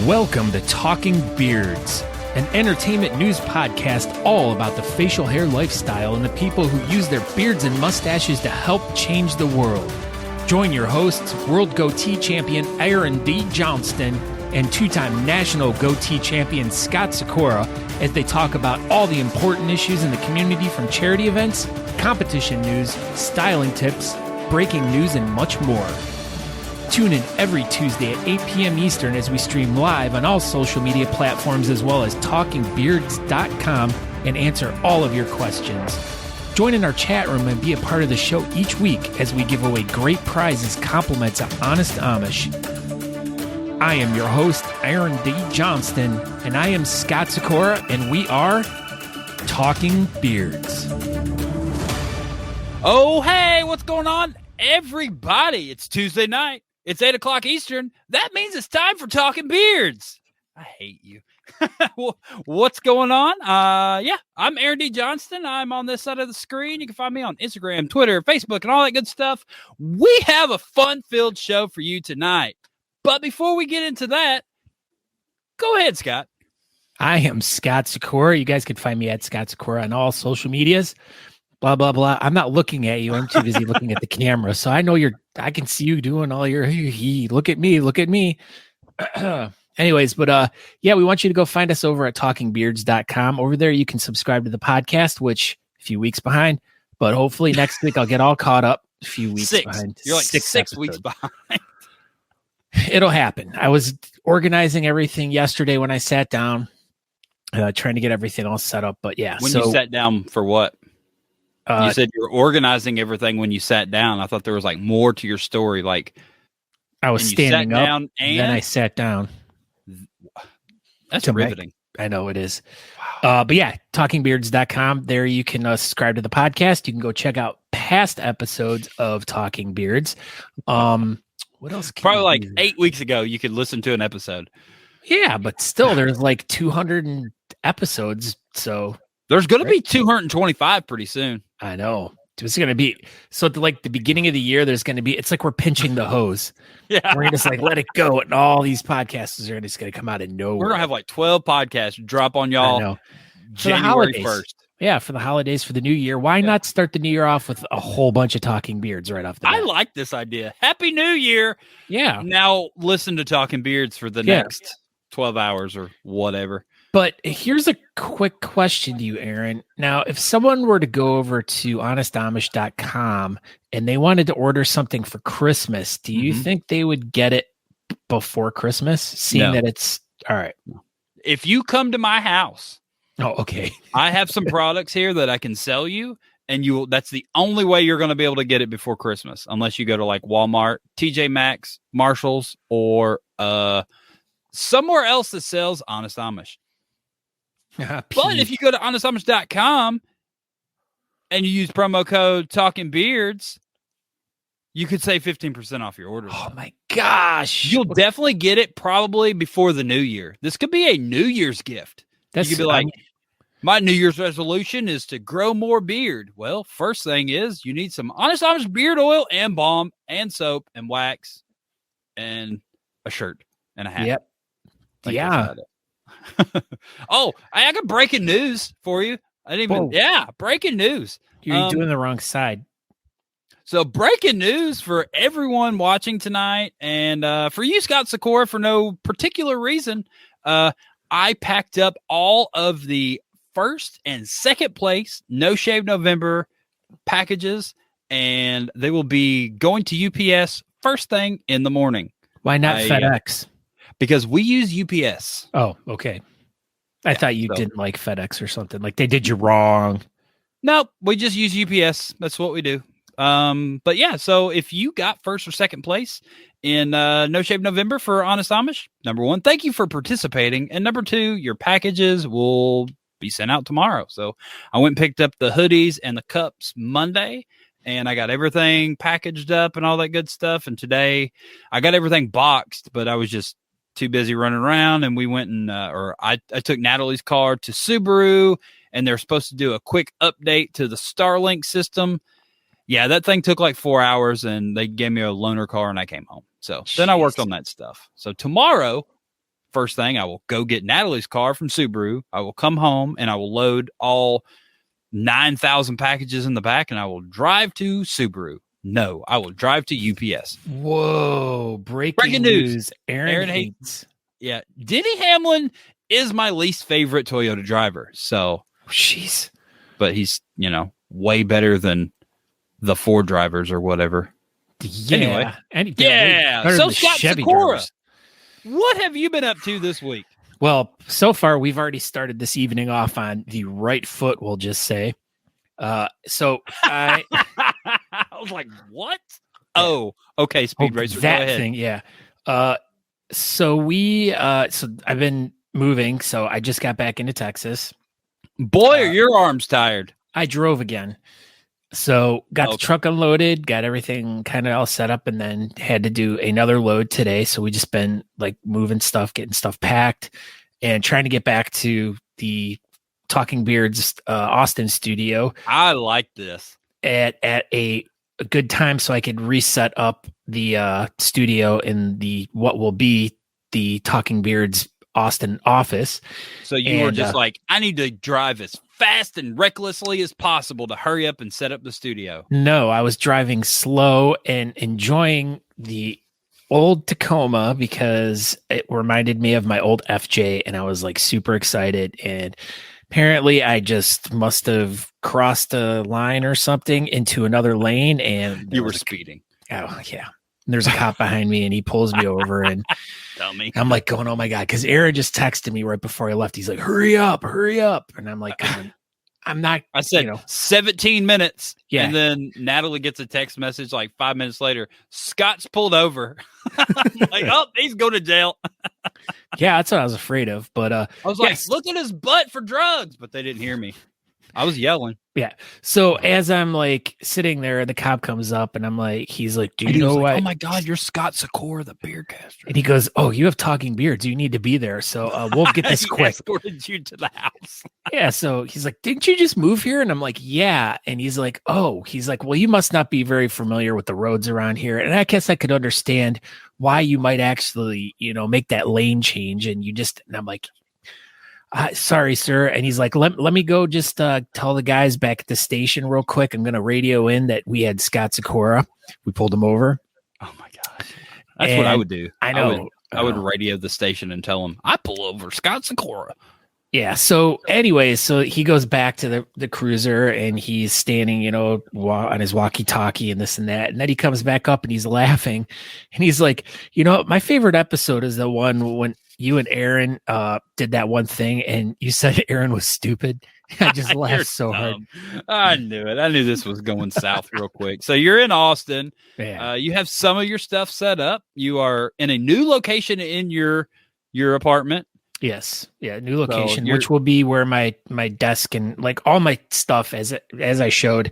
Welcome to Talking Beards, an entertainment news podcast all about the facial hair lifestyle and the people who use their beards and mustaches to help change the world. Join your hosts, World Goatee Champion Aaron D. Johnston and two-time National Goatee Champion Scott Sykora as they talk about all the important issues in the community, from charity events, competition news, styling tips, breaking news, and much more. Tune in every Tuesday at 8 p.m. Eastern as we stream live on all social media platforms as well as talkingbeards.com and answer all of your questions. Join in our chat room and be a part of the show each week as we give away great prizes, compliments of Honest Amish. I am your host, Aaron D. Johnston, and I am Scott Sykora, and we are Talking Beards. Oh, hey, what's going on, everybody? It's Tuesday night. It's 8 o'clock Eastern. That means it's time for Talking Beards. I hate you. What's going on? I'm Aaron D. Johnston. I'm on this side of the screen. You can find me on Instagram, Twitter, Facebook, and all that good stuff. We have a fun-filled show for you tonight. But before we get into that, go ahead, Scott. I am Scott Sykora. You guys can find me at Scott Sykora on all social medias. Blah, blah, blah. I'm not looking at you. I'm too busy looking at the camera. So I know I can see you doing all your, look at me. Anyways, but we want you to go find us over at talkingbeards.com. Over there, you can subscribe to the podcast, which a few weeks behind, but hopefully next week I'll get all caught up. A few weeks behind. You're like six weeks behind. It'll happen. I was organizing everything yesterday when I sat down, trying to get everything all set up. But yeah. When you sat down for what? You said you were organizing everything when you sat down. I thought there was like more to your story. Like I was standing up and then I sat down. That's riveting. I know it is. Wow. But yeah, talkingbeards.com. There you can subscribe to the podcast. You can go check out past episodes of Talking Beards. What else? Probably like 8 weeks ago, you could listen to an episode. Yeah, but still, there's like 200 episodes. So there's going to be 225 pretty soon. I know. It's going to be so at like the beginning of the year. There's going to be. It's like we're pinching the hose. Yeah, we're going to just like let it go, and all these podcasts are just going to come out of nowhere. We're going to have like 12 podcasts drop on y'all January 1st. Yeah, for the holidays, for the new year. Why not start the new year off with a whole bunch of Talking Beards right off the bat? I like this idea. Happy New Year. Yeah. Now listen to Talking Beards for the next 12 hours or whatever. But here's a quick question to you, Aaron. Now, if someone were to go over to honestamish.com and they wanted to order something for Christmas, do you think they would get it before Christmas, seeing that it's all right? If you come to my house, okay. I have some products here that I can sell you, and that's the only way you're going to be able to get it before Christmas, unless you go to like Walmart, TJ Maxx, Marshalls, or somewhere else that sells Honest Amish. But if you go to honestamish.com and you use promo code Talking Beards, you could save 15% off your order. Oh my gosh. You'll definitely get it probably before the new year. This could be a New Year's gift. You could be like, my New Year's resolution is to grow more beard. Well, first thing is you need some Honest Amish beard oil and balm and soap and wax and a shirt and a hat. Yep. Yeah. Oh, I got breaking news for you. Breaking news. You're doing the wrong side. So breaking news for everyone watching tonight, and for you, Scott Sykora, for no particular reason, I packed up all of the first and second place No Shave November packages, and they will be going to UPS first thing in the morning. Why not FedEx? Because we use UPS. Oh, okay. I thought you didn't like FedEx or something. Like they did you wrong. Nope, we just use UPS. That's what we do. But yeah, so if you got first or second place in No Shave November for Honest Amish, number one, thank you for participating. And number two, your packages will be sent out tomorrow. So I went and picked up the hoodies and the cups Monday, and I got everything packaged up and all that good stuff. And today I got everything boxed, but I was just too busy running around, and we went and I took Natalie's car to Subaru, and they're supposed to do a quick update to the Starlink system. Yeah, that thing took like 4 hours, and they gave me a loaner car, and I came home. So then I worked on that stuff. So tomorrow, first thing, I will go get Natalie's car from Subaru. I will come home and I will load all 9,000 packages in the back and I will drive to Subaru. No, I will drive to UPS. Whoa. Breaking news. Aaron hates. Yeah. Denny Hamlin is my least favorite Toyota driver. So, jeez. But he's, way better than the Ford drivers or whatever. Yeah. Anyway. So Scott Sykora, what have you been up to this week? Well, so far we've already started this evening off on the right foot, we'll just say. So I was like, what? Oh, okay. Speed racer. That thing. Yeah. So I've been moving. So I just got back into Texas. Boy, are your arms tired. I drove again. So got the truck unloaded, got everything kind of all set up, and then had to do another load today. So we just been like moving stuff, getting stuff packed, and trying to get back to the Talking Beards Austin studio. I like this at a good time, so I could reset up the studio in what will be the Talking Beards Austin office. So you were just like, I need to drive as fast and recklessly as possible to hurry up and set up the studio. No, I was driving slow and enjoying the old Tacoma because it reminded me of my old FJ, and I was like super excited. And apparently I just must have crossed a line or something into another lane, and you were speeding. Oh yeah. And there's a cop behind me and he pulls me over, and tell me. I'm like going, oh my God. Cause Aaron just texted me right before I left. He's like, hurry up. And I'm like, I'm not, I said 17 minutes. Yeah. And then Natalie gets a text message like 5 minutes later. Scott's pulled over. Like, oh, he's going to jail. Yeah. That's what I was afraid of. But I was like, look at his butt for drugs, but they didn't hear me. I was yelling. Yeah. So as I'm like sitting there, the cop comes up and I'm like, he's like, do you know what? Oh my God, you're Scott Sykora, the beard caster. And he goes, oh, you have talking beards. You need to be there. So we'll get this quick. Escorted you to the house. Yeah. So he's like, didn't you just move here? And I'm like, yeah. And he's like, well, you must not be very familiar with the roads around here. And I guess I could understand why you might actually, make that lane change. And I'm like, sorry, sir. And he's like, let me go just tell the guys back at the station real quick. I'm going to radio in that we had Scott Sykora. We pulled him over. Oh my gosh. That's what I would do. I know. I would radio the station and tell him I pull over Scott Sykora. Yeah. So anyways, so he goes back to the cruiser and he's standing, on his walkie-talkie and this and that. And then he comes back up and he's laughing. And he's like, my favorite episode is the one when you and Aaron did that one thing and you said Aaron was stupid. I just laughed so hard. I knew it. I knew this was going south real quick. So you're in Austin. Yeah. You have some of your stuff set up. You are in a new location in your apartment. Yes. Yeah. New location, which will be where my desk and like all my stuff as I showed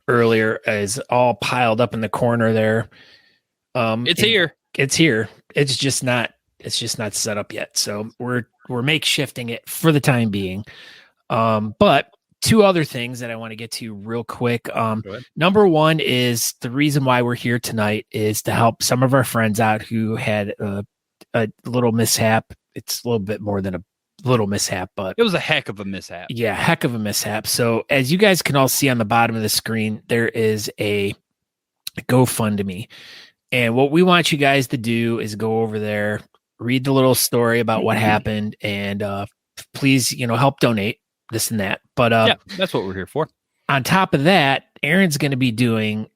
earlier is all piled up in the corner there. It's here. It's here. It's just not set up yet. So we're makeshifting it for the time being. But two other things that I want to get to real quick. Number one is the reason why we're here tonight is to help some of our friends out who had a little mishap. It's a little bit more than a little mishap, but it was a heck of a mishap. Yeah, heck of a mishap. So as you guys can all see on the bottom of the screen, there is a GoFundMe. And what we want you guys to do is go over there, read the little story about what happened, and please, help donate this and that. But yeah, that's what we're here for. On top of that, Aaron's going to be doing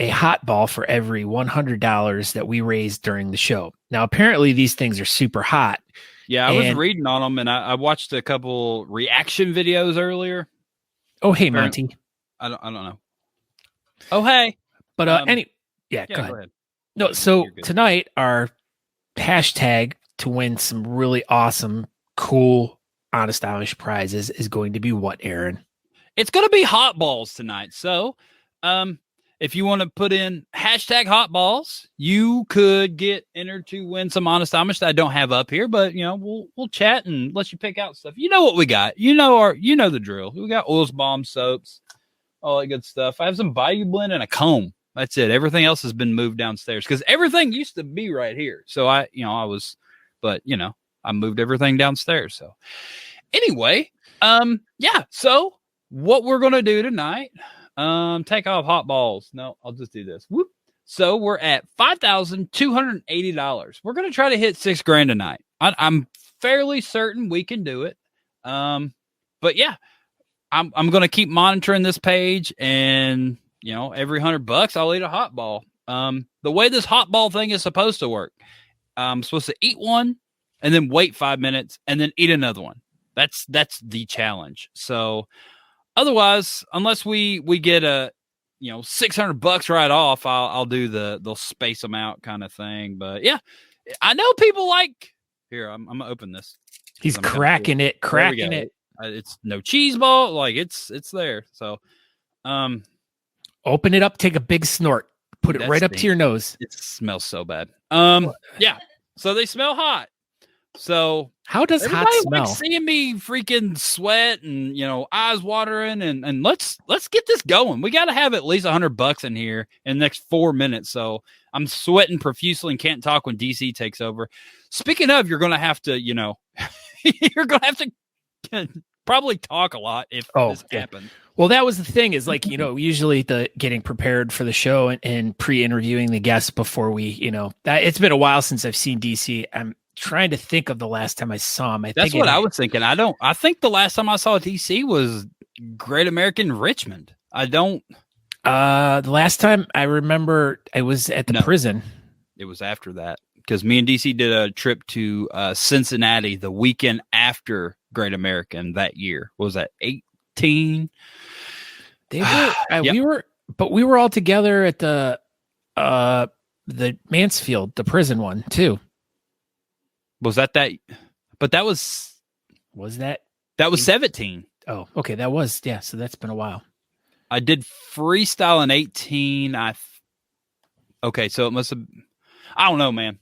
a hot ball for every $100 that we raised during the show. Now, apparently these things are super hot. Yeah, I was reading on them, and I watched a couple reaction videos earlier. Oh, hey, Monty. I don't know. Oh, hey. But go ahead. No, so tonight our hashtag to win some really awesome, cool, Honest Amish prizes is going to be what, Aaron? It's going to be hot balls tonight. So, if you want to put in hashtag hot balls, you could get entered to win some Honest Amish that I don't have up here, but we'll chat and let you pick out stuff. You know what we got. You know the drill. We got oils, bombs, soaps, all that good stuff. I have some Bayou Blend and a comb. That's it. Everything else has been moved downstairs because everything used to be right here. So I moved everything downstairs. So anyway, yeah. So what we're going to do tonight, take off hot balls. No, I'll just do this. Whoop. So we're at $5,280. We're going to try to hit $6,000 tonight. I'm fairly certain we can do it. But yeah, I'm going to keep monitoring this page, and every $100 I'll eat a hot ball. The way this hot ball thing is supposed to work, I'm supposed to eat one and then wait 5 minutes and then eat another one. That's the challenge. So otherwise, unless we get a $600 right off, I'll do they'll space them out kind of thing. But yeah, I know people like. Here, I'm gonna open this. He's cracking it. It's no cheese ball, like it's there. So, open it up, take a big snort, put it right up to your nose. It smells so bad. Yeah. So they smell hot. So how does hot smell? Like seeing me freaking sweat and eyes watering and let's get this going. We got to have at least $100 in here in the next 4 minutes. So I'm sweating profusely and can't talk when DC takes over. Speaking of, you're gonna have to, you're gonna have to probably talk a lot if this happens. Well, that was the thing is like, usually the getting prepared for the show and pre-interviewing the guests before we, it's been a while since I've seen DC. I'm trying to think of the last time I saw him. That's what I was thinking. I think the last time I saw DC was Great American Richmond. The last time I remember I was at the prison. It was after that because me and DC did a trip to Cincinnati the weekend after Great American that year. What was that, 18? They were, yep. we were all together at the Mansfield, the prison one too. Was that? But that was that was 17. Oh, okay. That was, yeah. So that's been a while. I did freestyle in 18. Okay. So it must have, I don't know, man.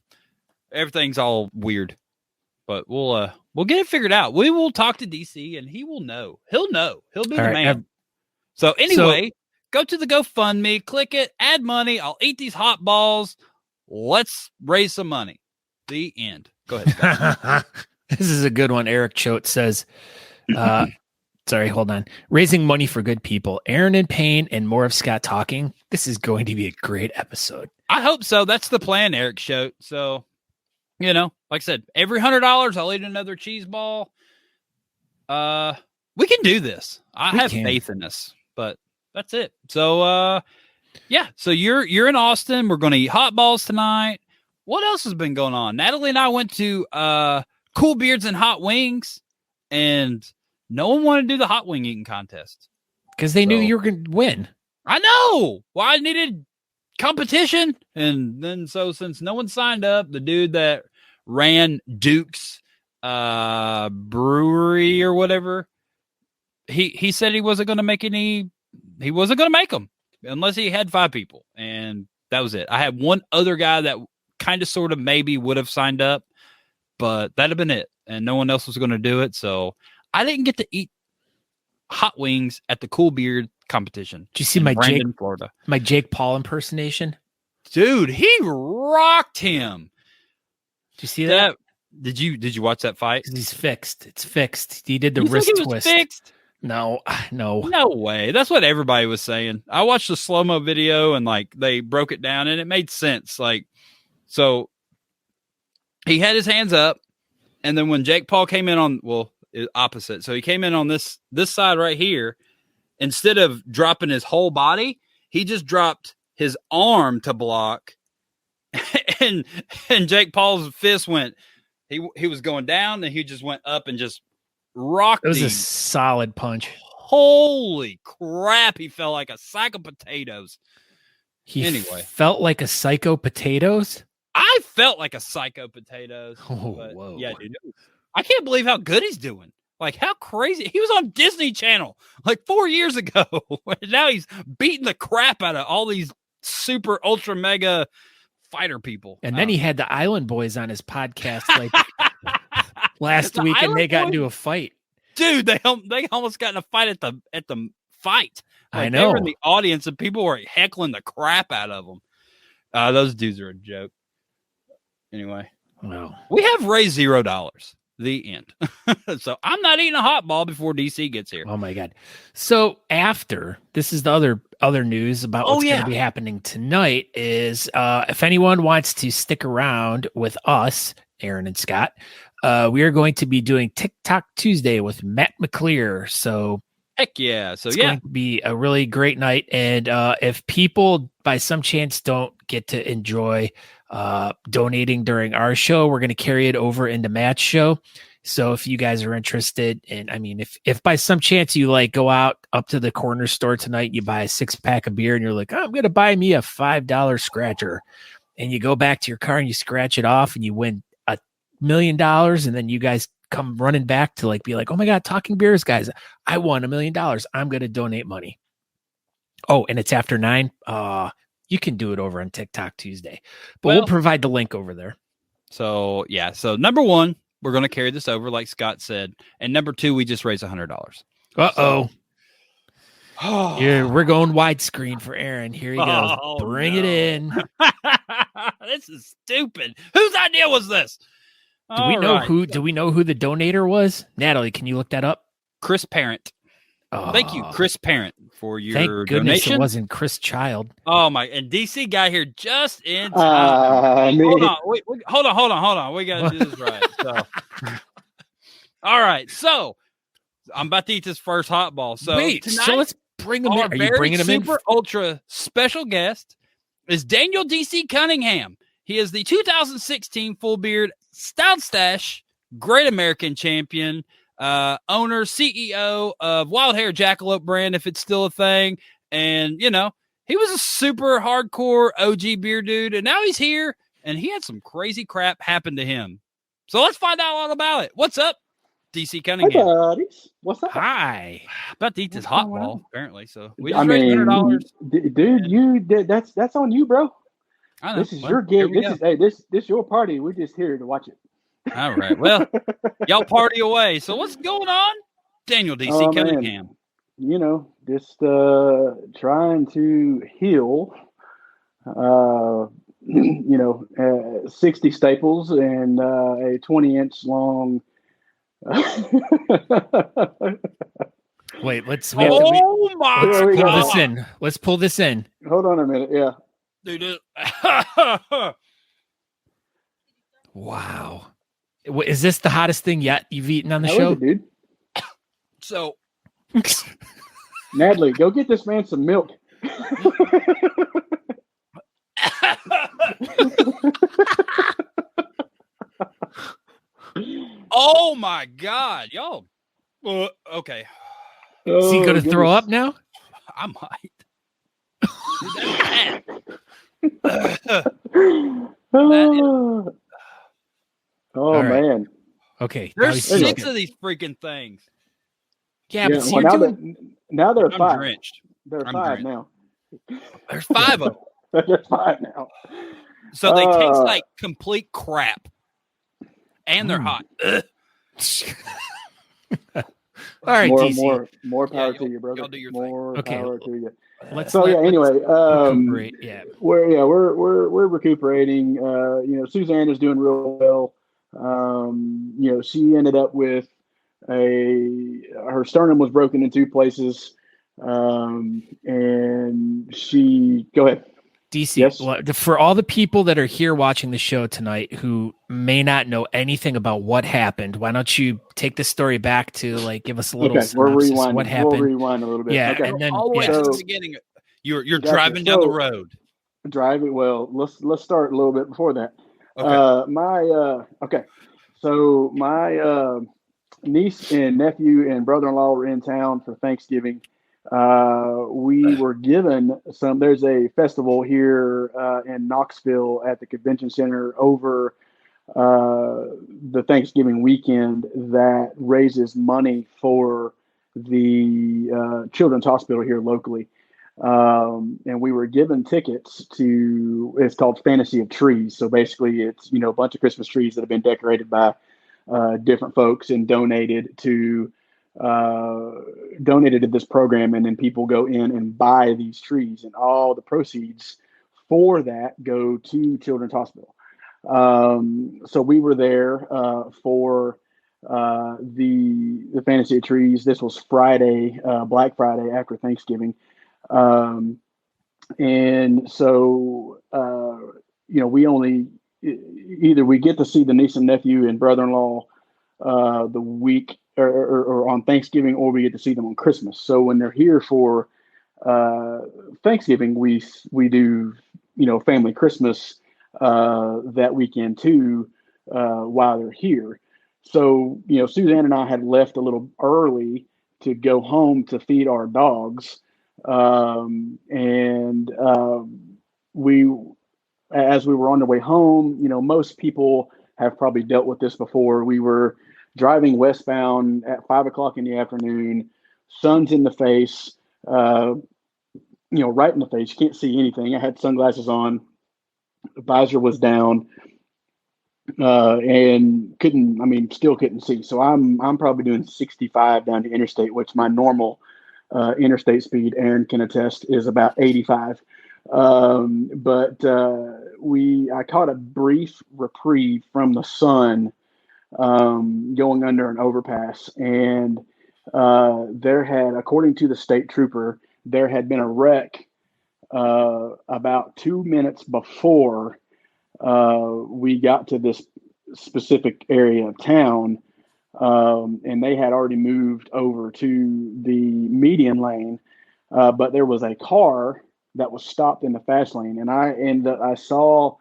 Everything's all weird, but we'll get it figured out. We will talk to DC and he will know. He'll know. He'll be the man. So anyway, go to the GoFundMe, click it, add money. I'll eat these hot balls. Let's raise some money. The end. Go ahead. This is a good one. Eric Choate says, sorry, hold on. Raising money for good people. Aaron and Payne and more of Scott talking. This is going to be a great episode. I hope so. That's the plan, Eric Choate. So, like I said, every $100, I'll eat another cheese ball. We can do this. I have faith in this, but that's it. So, yeah. So you're in Austin. We're going to eat hot balls tonight. What else has been going on? Natalie and I went to Cool Beards and Hot Wings, and no one wanted to do the hot wing eating contest. Because they knew you were going to win. I know. Well, I needed competition. And then since no one signed up, the dude that ran Duke's brewery or whatever, he said he wasn't going to make them unless he had 5 people. And that was it. I had one other guy that kind of sort of maybe would have signed up, but that'd have been it. And no one else was going to do it. So I didn't get to eat hot wings at the Cool Beard competition. Did you see my Jake Paul impersonation? Dude, he rocked him. Did you see that? Did you watch that fight? He's fixed. It's fixed. He did the wrist twist. Fixed? No. No way. That's what everybody was saying. I watched the slow-mo video and they broke it down and it made sense. So he had his hands up, and then when Jake Paul came in opposite. So he came in on this side right here. Instead of dropping his whole body, he just dropped his arm to block. and Jake Paul's fist went, he was going down and he just went up and just rocked him. It was a solid punch. Holy crap. He felt like a sack of potatoes. Felt like a psycho potatoes? I felt like a psycho potatoes. Whoa. Yeah, dude. I can't believe how good he's doing. Like, how crazy. He was on Disney Channel 4 years ago. And now he's beating the crap out of all these super ultra mega fighter people. And then he had the Island Boys on his podcast last week, and they got into a fight. Dude, they almost got in a fight at the fight. I know. They were in the audience and people were heckling the crap out of them. Those dudes are a joke. Anyway, Well, We have raised $0. The end. So I'm not eating a hot ball before DC gets here. oh my God. So after this is the other news about what's going to be happening tonight is if anyone wants to stick around with us, Aaron and Scott, we are going to be doing TikTok Tuesday with Matt McLear. So heck yeah. So it's going to be a really great night. And if people by some chance don't get to enjoy donating during our show, we're going to carry it over into Matt's show. So if you guys are interested, and I mean, if by some chance you like go out up to the corner store tonight, you buy a 6-pack of beer and you're like, oh, I'm going to buy me a $5 scratcher, and you go back to your car and you scratch it off and you win $1 million. And then you guys come running back to like, be like, oh my God, Talking Beers guys, I won $1 million. I'm going to donate money. Oh, and it's after 9. You can do it over on TikTok Tuesday, but we'll provide the link over there. So yeah. So number 1, we're going to carry this over, like Scott said, and number 2, we just raised $100. Uh-oh. Yeah, we're going widescreen for Aaron. Here he goes. Bring it in. This is stupid. Whose idea was this? Do we know who the donator was? Natalie, can you look that up? Chris Parent. Oh. Thank you, Chris Parent, for your Thank goodness donation. It wasn't Chris Child. Oh my! And DC got here just in time. Hold on. We got to do this right. So, all right. So, I'm about to eat this first hot ball. So wait. Tonight, so let's bring him in. Are you bringing him in? Super ultra special guest is Daniel DC Cunningham. He is the 2016 Full Beard Stout Stash Great American Champion. Owner, CEO of Wild Hair Jackalope brand, if it's still a thing. And, you know, he was a super hardcore OG beer dude, and now he's here, and he had some crazy crap happen to him. So let's find out all about it. What's up, DC Cunningham? Hey, buddies. What's up? Hi. About to eat this hot ball, apparently. So we just raised $100. Dude, that's on you, bro. I know. This is your gig. This is your party. We're just here to watch it. All right. Well, y'all party away. So what's going on, Daniel DC Cunningham? Man. You know, just trying to heal. 60 staples and a 20-inch long. Wait, let's pull this in. Let's pull this in. Hold on a minute. Yeah. Dude. Wow. Is this the hottest thing yet you've eaten on the show? Dude. So, Natalie, go get this man some milk. oh my God, y'all. Okay. Is he going to throw up now? I might. Dude, that is... Oh right. Man! Okay, there's 6 of these freaking things. Yeah, but well, now they're 5. I'm drenched. They're 5 now. There's 5 of them. There's 5 now. So they taste like complete crap, and they're hot. All right, DC. More power to you, brother. Y'all do your more thing. power to you. Anyway, we're recuperating. Suzanne is doing real well. She ended up with her sternum was broken in 2 places. And she, go ahead. DC, yes? For all the people that are here watching the show tonight who may not know anything about what happened, why don't you take the story back to give us a little synopsis of what happened? We'll rewind a little bit. Yeah, okay. And then all the way to the beginning. You're driving down the road. Driving. Well, let's start a little bit before that. Okay. So my niece and nephew and brother-in-law were in town for Thanksgiving. We were given there's a festival here in Knoxville at the convention center over the Thanksgiving weekend that raises money for the Children's Hospital here locally. And we were given tickets to, it's called Fantasy of Trees. So basically it's, a bunch of Christmas trees that have been decorated by different folks and donated to this program. And then people go in and buy these trees, and all the proceeds for that go to Children's Hospital. So we were there for the Fantasy of Trees. This was Friday, Black Friday after Thanksgiving. And so, we only either we get to see the niece and nephew and brother-in-law the week or on Thanksgiving, or we get to see them on Christmas. So when they're here for Thanksgiving, we do, family Christmas that weekend too, while they're here. So, Suzanne and I had left a little early to go home to feed our dogs. We, as we were on the way home, most people have probably dealt with this before. We were driving westbound at 5 o'clock in the afternoon, sun's in the face, right in the face. You can't see anything. I had sunglasses on, the visor was down, and still couldn't see. So I'm probably doing 65 down the interstate, which my normal interstate speed, Aaron can attest, is about 85. I caught a brief reprieve from the sun going under an overpass, and there had, according to the state trooper, there had been a wreck about 2 minutes before we got to this specific area of town, and they had already moved over to the median lane, but there was a car that was stopped in the fast lane, and I saw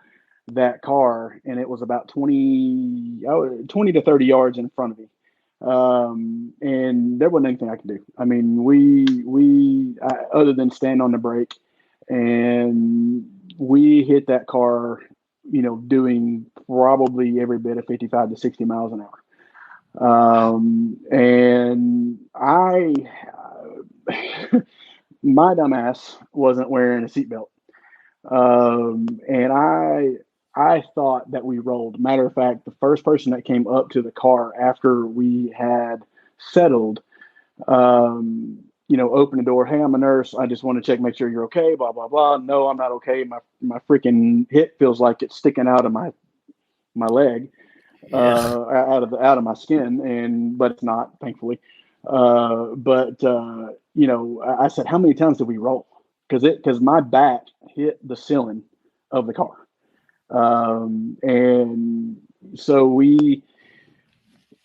that car, and it was about 20 to 30 yards in front of me. And there wasn't anything I could do. I mean, we other than stand on the brake, and we hit that car, doing probably every bit of 55 to 60 miles an hour. And my dumbass wasn't wearing a seatbelt. And I thought that we rolled. Matter of fact, the first person that came up to the car after we had settled, opened the door. Hey, I'm a nurse. I just want to check, make sure you're okay. Blah, blah, blah. No, I'm not okay. My freaking hip feels like it's sticking out of my leg, out of my skin, but it's not, thankfully. I said, how many times did we roll? Because my back hit the ceiling of the car. And so we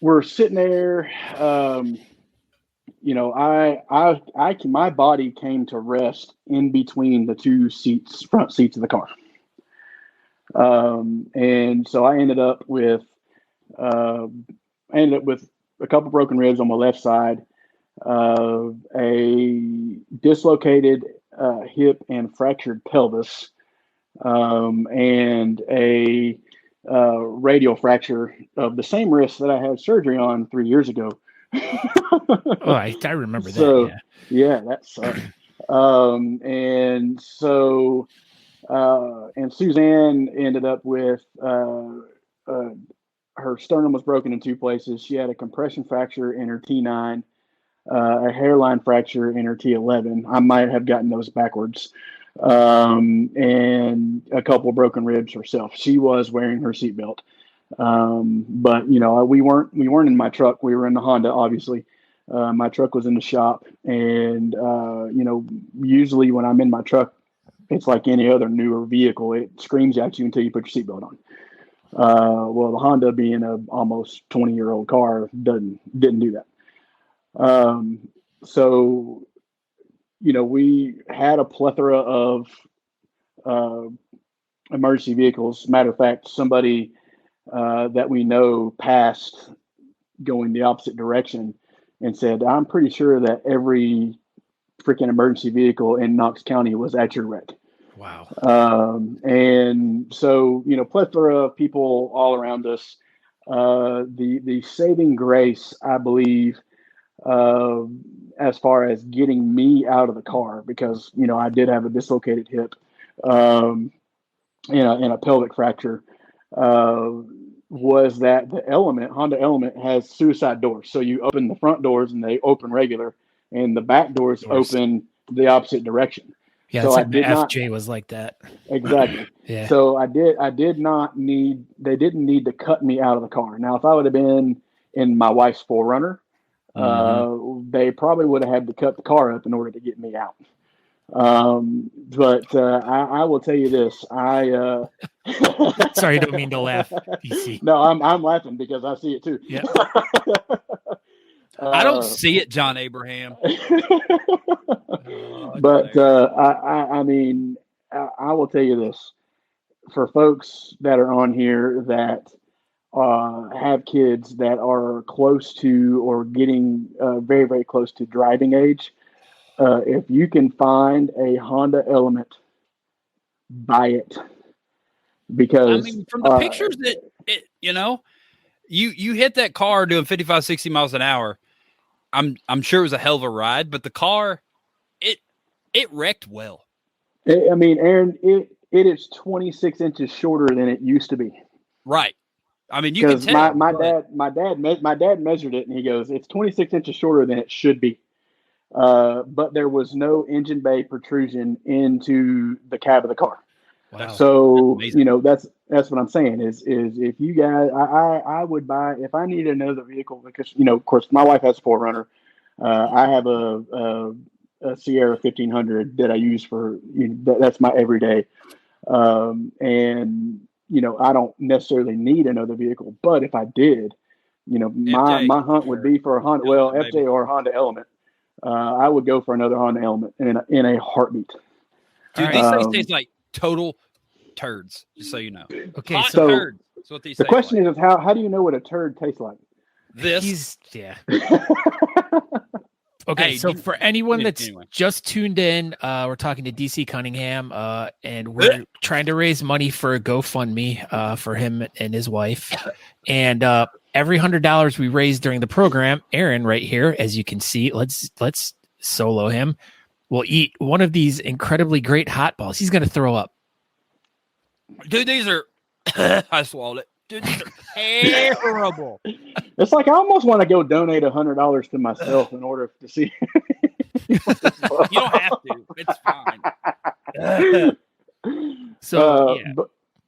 were sitting there, my body came to rest in between the two front seats of the car. And so I ended up with a couple broken ribs on my left side, a dislocated hip and fractured pelvis, and a radial fracture of the same wrist that I had surgery on 3 years ago. I remember that. Yeah, that sucked. And Suzanne ended up with her sternum was broken in two places. She had a compression fracture in her T9, a hairline fracture in her T11. I might have gotten those backwards. And a couple of broken ribs herself. She was wearing her seatbelt. But we weren't in my truck. We were in the Honda, obviously. My truck was in the shop, and usually when I'm in my truck, it's like any other newer vehicle. It screams at you until you put your seatbelt on. Well, the Honda, being a almost 20-year-old car, didn't do that. So we had a plethora of emergency vehicles. Matter of fact, somebody that we know passed going the opposite direction and said, I'm pretty sure that every freaking emergency vehicle in Knox County was at your wreck. Wow. And so, plethora of people all around us. The saving grace, I believe, as far as getting me out of the car, because, I did have a dislocated hip, and a pelvic fracture, was that the Honda Element has suicide doors. So you open the front doors and they open regular, and the back doors open the opposite direction. Yeah, So it's I like the did not FJ was like that. exactly. Yeah. So I did not need. They didn't need to cut me out of the car. Now, if I would have been in my wife's 4Runner, they probably would have had to cut the car up in order to get me out. But I will tell you this. Sorry, I don't mean to laugh, DC. No, I'm laughing because I see it too. Yeah. I don't see it, John Abraham. But I mean, I will tell you this. For folks that are on here that have kids that are close to or getting very, very close to driving age, if you can find a Honda Element, buy it. Because I mean, from the pictures that you hit that car doing 55, 60 miles an hour. I'm sure it was a hell of a ride, but the car, it wrecked well. I mean, Aaron, it is 26 inches shorter than it used to be. Right. I mean, you can tell. My dad measured it, and he goes, "It's 26 inches shorter than it should be." But there was no engine bay protrusion into the cab of the car. Wow. So that's what I'm saying is if you guys, I would buy if I need another vehicle because of course my wife has a 4Runner. I have a Sierra 1500 that I use for that's my everyday, and I don't necessarily need another vehicle, but if I did, my hunt would be for a Honda, FJ or a Honda Element. I would go for another Honda Element in a heartbeat. Dude, these things taste like total turds, just so you know. Okay, hot so turds. That's what these the question is how do you know what a turd tastes like? This. Okay, Hey, so for anyone that's anyway. just tuned in, we're talking to DC Cunningham, and we're trying to raise money for a GoFundMe for him and his wife. And every $100 we raise during the program, Aaron right here, as you can see, let's solo him, will eat one of these incredibly great hot balls. He's going to throw up. Dude, these are I swallowed it. Dude, these are terrible. It's like I almost want to go donate $100 to myself in order to see. You don't have to. It's fine. So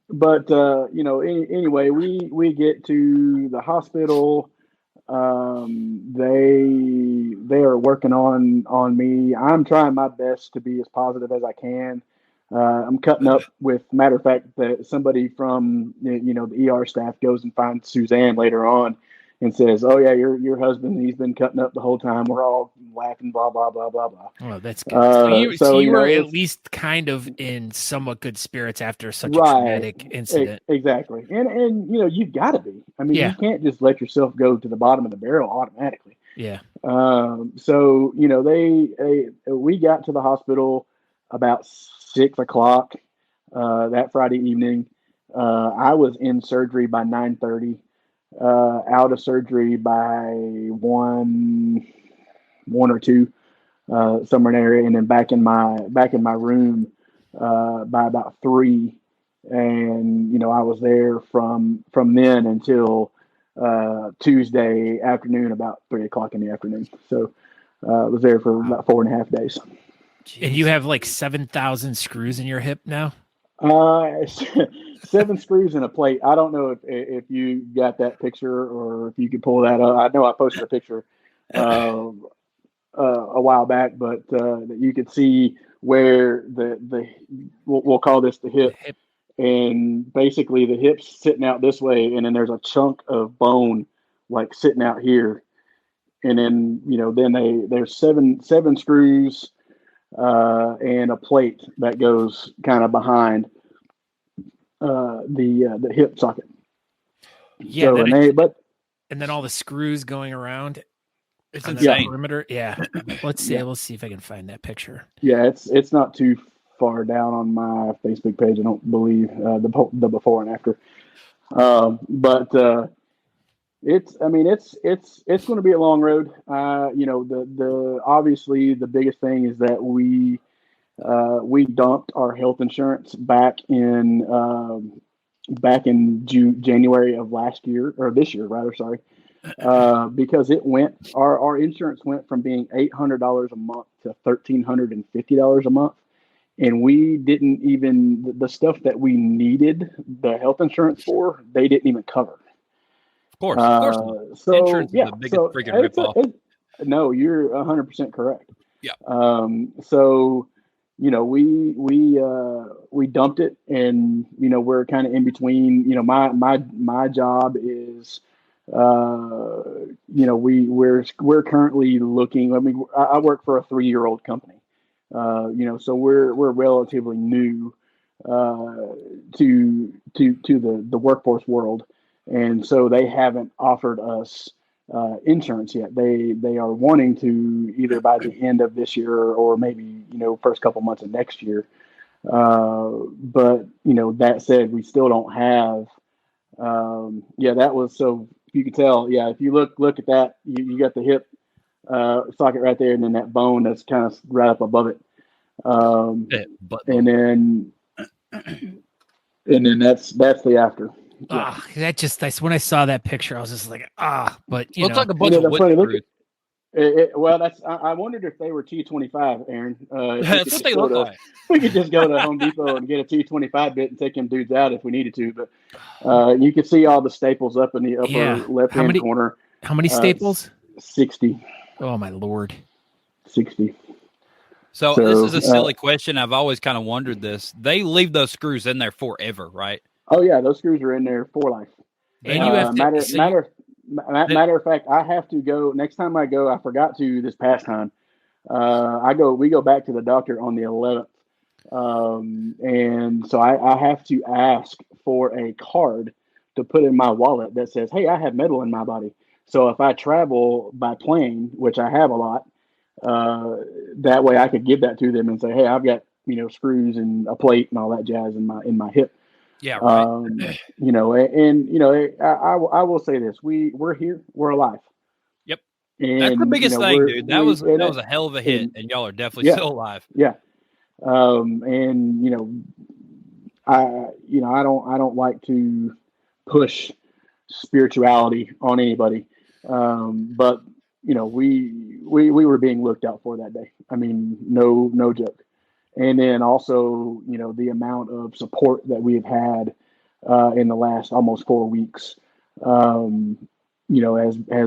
but anyway, we get to the hospital. They are working on me. I'm trying my best to be as positive as I can. I'm cutting up with, matter of fact, that somebody from the ER staff goes and finds Suzanne later on and says, "Oh yeah, your husband, he's been cutting up the whole time." We're all laughing, blah blah blah blah blah. Oh, that's good. So you were at least kind of in somewhat good spirits after such a traumatic incident. Exactly, and you've got to be. I mean, you can't just let yourself go to the bottom of the barrel automatically. Yeah. So we got to the hospital about 6 o'clock that Friday evening. I was in surgery by 9:30. Out of surgery by one or two, somewhere in the area, and then back in my room by about 3. And I was there from then until Tuesday afternoon, about 3 o'clock in the afternoon. So I was there for about 4.5 days. And you have like 7,000 screws in your hip now? 7 screws and a plate. I don't know if you got that picture or if you could pull that up. I know I posted a picture a while back, but you could see where we'll call this the hip. And basically the hip's sitting out this way, and then there's a chunk of bone like sitting out here. And then then there's seven screws and a plate that goes kind of behind the hip socket. Yeah, so, and then all the screws going around. It's insane. Perimeter. Yeah. Let's see. Let's see if I can find that picture. Yeah, it's not too far down on my Facebook page. I don't believe the before and after. But it's going to be a long road. The obviously the biggest thing is that we dumped our health insurance back in January of last year, or this year rather, sorry, because our insurance went from being $800 a month to $1,350 a month, and we didn't even the stuff that we needed the health insurance for. They didn't even cover. Of course not. So Insurance is the biggest freaking ripoff. No, you're 100% correct. Yeah. So, we dumped it, and we're kind of in between. My job is, we're currently looking. I mean, I work for a 3-year-old company. So we're relatively new to the workforce world, and so they haven't offered us insurance yet. They are wanting to either by the end of this year or maybe first couple months of next year. But that said, we still don't have. That was so you can tell. Yeah, if you look at that, you got the hip socket right there, and then that bone that's kind of right up above it. And then that's the after. Yeah. That's when I saw that picture, I was just like, but looks like a bunch of wood. I wondered if they were T25, Aaron. That's what they look like. We could just go to Home Depot and get a T25 bit and take them dudes out if we needed to. But you can see all the staples up in the upper left-hand corner. How many staples? 60. Oh, my Lord. 60. So this is a silly question. I've always kind of wondered this. They leave those screws in there forever, right? Oh, yeah. Those screws are in there for life. And you have to matter of fact, I have to go next time I go. I forgot to this past time. We go back to the doctor on the 11th. And so I have to ask for a card to put in my wallet that says, hey, I have metal in my body. So if I travel by plane, which I have a lot, that way I could give that to them and say, hey, I've got, screws and a plate and all that jazz in my hip. Yeah. Right. I will say this, we're here, we're alive. Yep. And that's the biggest thing, dude. That was a hell of a hit, and y'all are definitely still alive. Yeah. I don't like to push spirituality on anybody. But we were being looked out for that day. I mean, no joke. And then also, the amount of support that we've had in the last almost 4 weeks, has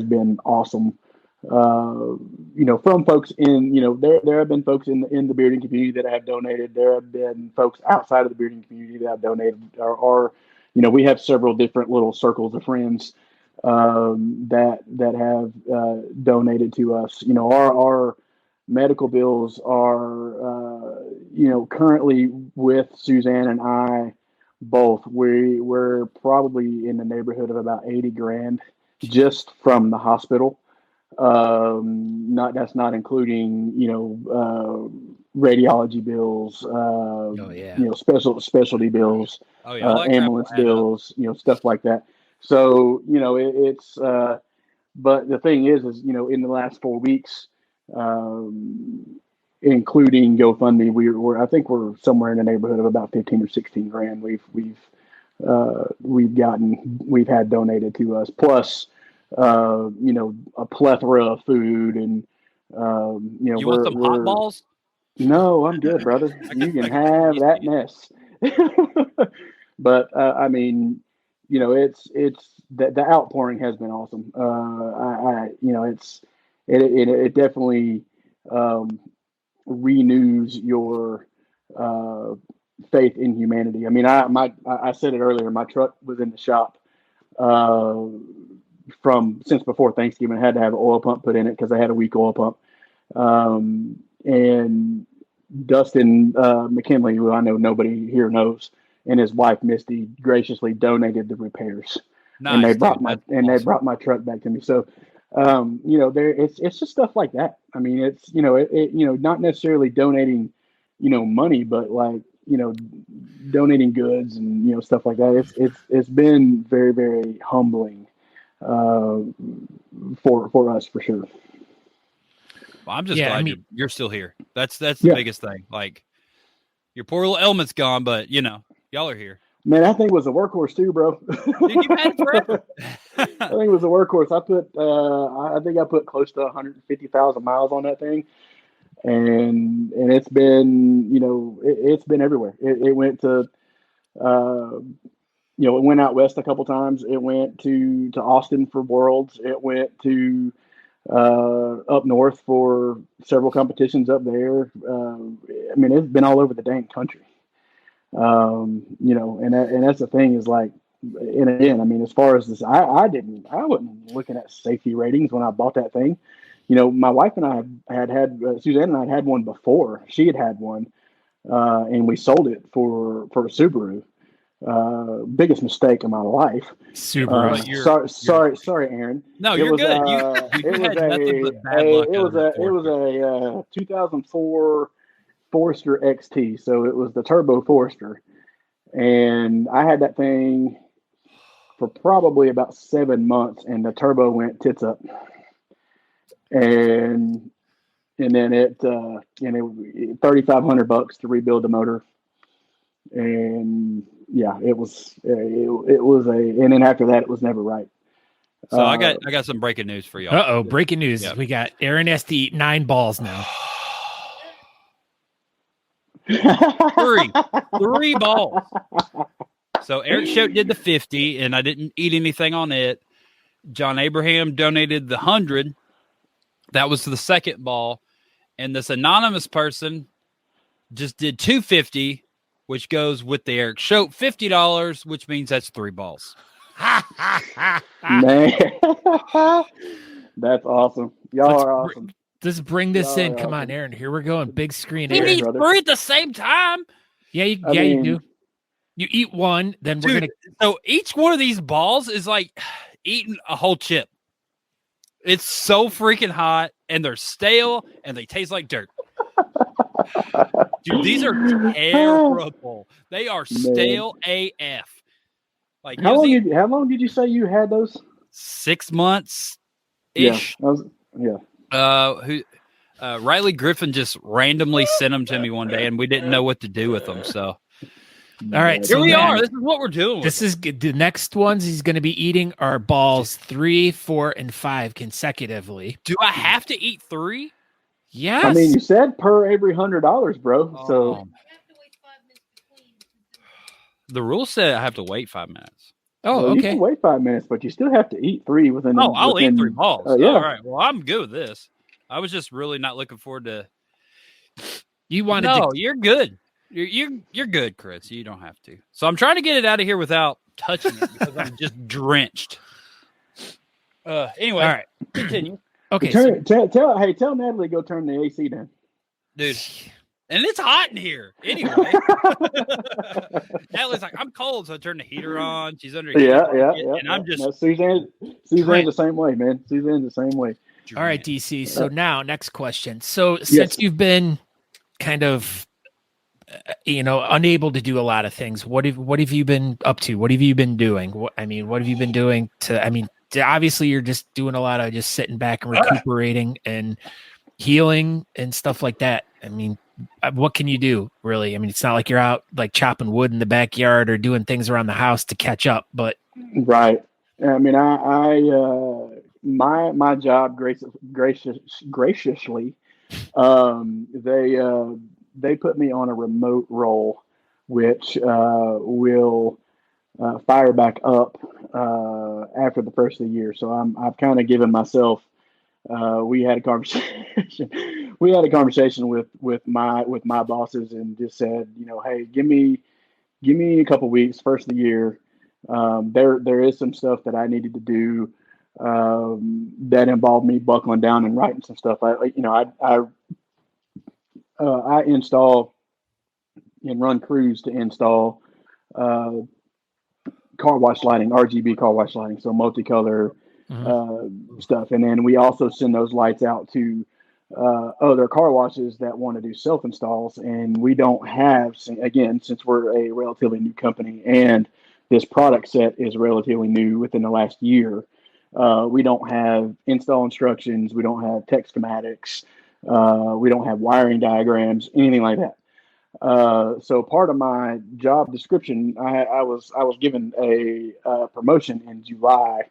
been awesome. From folks in, there have been folks in the bearding community that have donated. There have been folks outside of the bearding community that have donated, or we have several different little circles of friends that have donated to us. Our medical bills are, currently with Suzanne and I both, we're probably in the neighborhood of about 80 grand just from the hospital. That's not including, radiology bills, specialty bills, ambulance bills, stuff like that. So, it's, but the thing is, in the last 4 weeks, including GoFundMe, I think we're somewhere in the neighborhood of about 15 or 16 grand. We've had donated to us, plus, a plethora of food and, you want some hot balls? No, I'm good, brother. You can have that mess. But, it's the outpouring has been awesome. It definitely renews your faith in humanity. I mean, I said it earlier. My truck was in the shop since before Thanksgiving. I had to have an oil pump put in it because I had a weak oil pump. And Dustin McKinley, who I know nobody here knows, and his wife Misty graciously donated the repairs. Nice, and they brought my truck back to me. So, it's just stuff like that. I mean, it's, not necessarily donating, money, but like, donating goods and, stuff like that. It's been very, very humbling, for us for sure. Well, I'm just glad you're still here. That's the biggest thing. Like, your poor little element's gone, but y'all are here. Man, that thing was a workhorse too, bro. Dude, you've had it forever. I think it was a workhorse. I think I put close to 150,000 miles on that thing. and it's been, it's been everywhere. It went to, it went out west a couple times. It went to Austin for Worlds. It went to up north for several competitions up there. It's been all over the dang country. And that's the thing is like, and again, as far as this, I wasn't looking at safety ratings when I bought that thing. My wife and I had Suzanne and I had one before. She had one, and we sold it for a Subaru. Biggest mistake of my life. Subaru. Sorry, Aaron. No, you're good. It was a 2004 Forester XT, so it was the Turbo Forester, and I had that thing for probably about 7 months, and the turbo went tits up, and then it $3,500 to rebuild the motor, and yeah, it was and then after that it was never right. So I got some breaking news for y'all. Breaking news. Yep. We got Aaron has to eat 9 balls now. 3 balls. So Eric Choate did the 50, and I didn't eat anything on it. John Abraham donated the 100. That was the second ball. And this anonymous person just did 250, which goes with the Eric Choate $50, which means that's 3 balls. Man, that's awesome. Y'all are awesome. Let's bring this in. Come on, Aaron. Here we're going. Big screen. You need 3 at the same time. Yeah, you do. You eat one, then we're gonna. So each one of these balls is like eating a whole chip. It's so freaking hot, and they're stale, and they taste like dirt. Dude, these are terrible. They are stale AF. Like how long did you say you had those? 6 months ish. Yeah. Riley Griffin just randomly sent them to me one day, and we didn't know what to do with them. So, all right, here we are. This is what we're doing. This is the next ones he's going to be eating are balls 3, 4, and 5 consecutively. Do I have to eat 3? Yes. You said per every $100, bro. So the rule said I have to wait 5 minutes. Oh, okay. You can wait 5 minutes, but you still have to eat 3 within. I'll eat 3 balls. Yeah. All right. Well, I'm good with this. I was just really not looking forward to. You wanted? No, you're good. You're good, Chris. You don't have to. So I'm trying to get it out of here without touching it because I'm just drenched. Anyway, all right. Continue. Okay. Tell Natalie to go turn the AC down, dude. And it's hot in here. Anyway, Natalie's like, I'm cold, so I turn the heater on. She's under. Yeah. And I'm just. No, Suzanne's the same way, man. Suzanne's the same way. All right, DC. So now, next question. So since you've been kind of, unable to do a lot of things, what have you been up to? What have you been doing? What have you been doing obviously you're just doing a lot of just sitting back and recuperating and healing and stuff like that. What can you do, really? It's not like you're out like chopping wood in the backyard or doing things around the house to catch up, but right. My job graciously, they put me on a remote role, which will fire back up after the first of the year. So I've kind of given myself. We had a conversation. We had a conversation with my bosses and just said, hey, give me a couple weeks, first of the year. There is some stuff that I needed to do that involved me buckling down and writing some stuff. I install and run crews to install car wash lighting, RGB car wash lighting, so multicolor stuff. And then we also send those lights out to other car washes that want to do self installs. And we don't have, again, since we're a relatively new company and this product set is relatively new within the last year, we don't have install instructions. We don't have tech schematics. We don't have wiring diagrams, anything like that. So part of my job description, I was given a promotion in July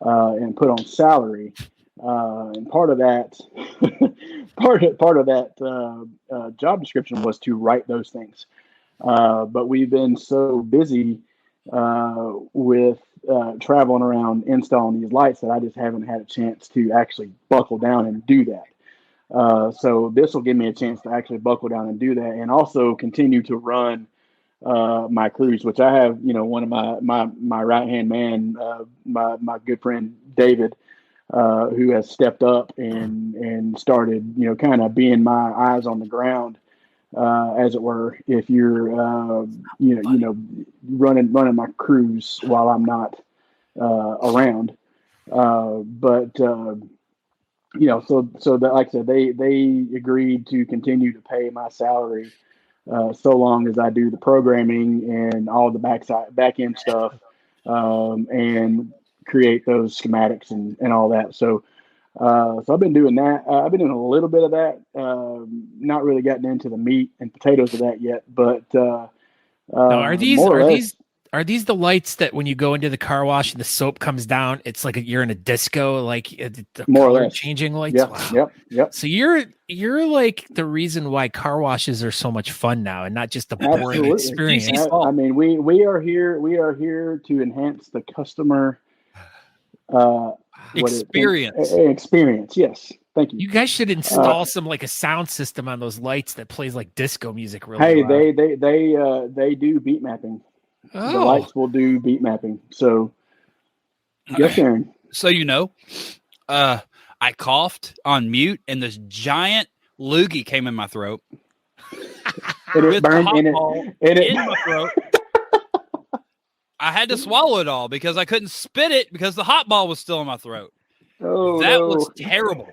and put on salary And part of that, part of that job description was to write those things. But we've been so busy with traveling around installing these lights that I just haven't had a chance to actually buckle down and do that. So this will give me a chance to actually buckle down and do that, and also continue to run my crews, which I have, one of my right hand man, my good friend David, who has stepped up and started, kind of being my eyes on the ground, as it were. If you're, running my crews while I'm not around, but so that, like I said, they agreed to continue to pay my salary so long as I do the programming and all the back end stuff, and create those schematics and all that. So I've been doing that. I've been doing a little bit of that. Not really gotten into the meat and potatoes of that yet, but now, are these the lights that when you go into the car wash and the soap comes down, it's like you're in a disco, like the more color or less changing lights? Yeah. Wow. Yep. So you're like the reason why car washes are so much fun now, and not just a boring Absolutely. experience. I mean, we are here to enhance the customer experience. Yes. Thank you. You guys should install a sound system on those lights that plays like disco music. Really hey, loud. they do beat mapping. Oh. The lights will do beat mapping. So, yes, Aaron. So I coughed on mute, and this giant loogie came in my throat. And it burned in my throat. I had to swallow it all because I couldn't spit it because the hot ball was still in my throat. Oh, that was terrible.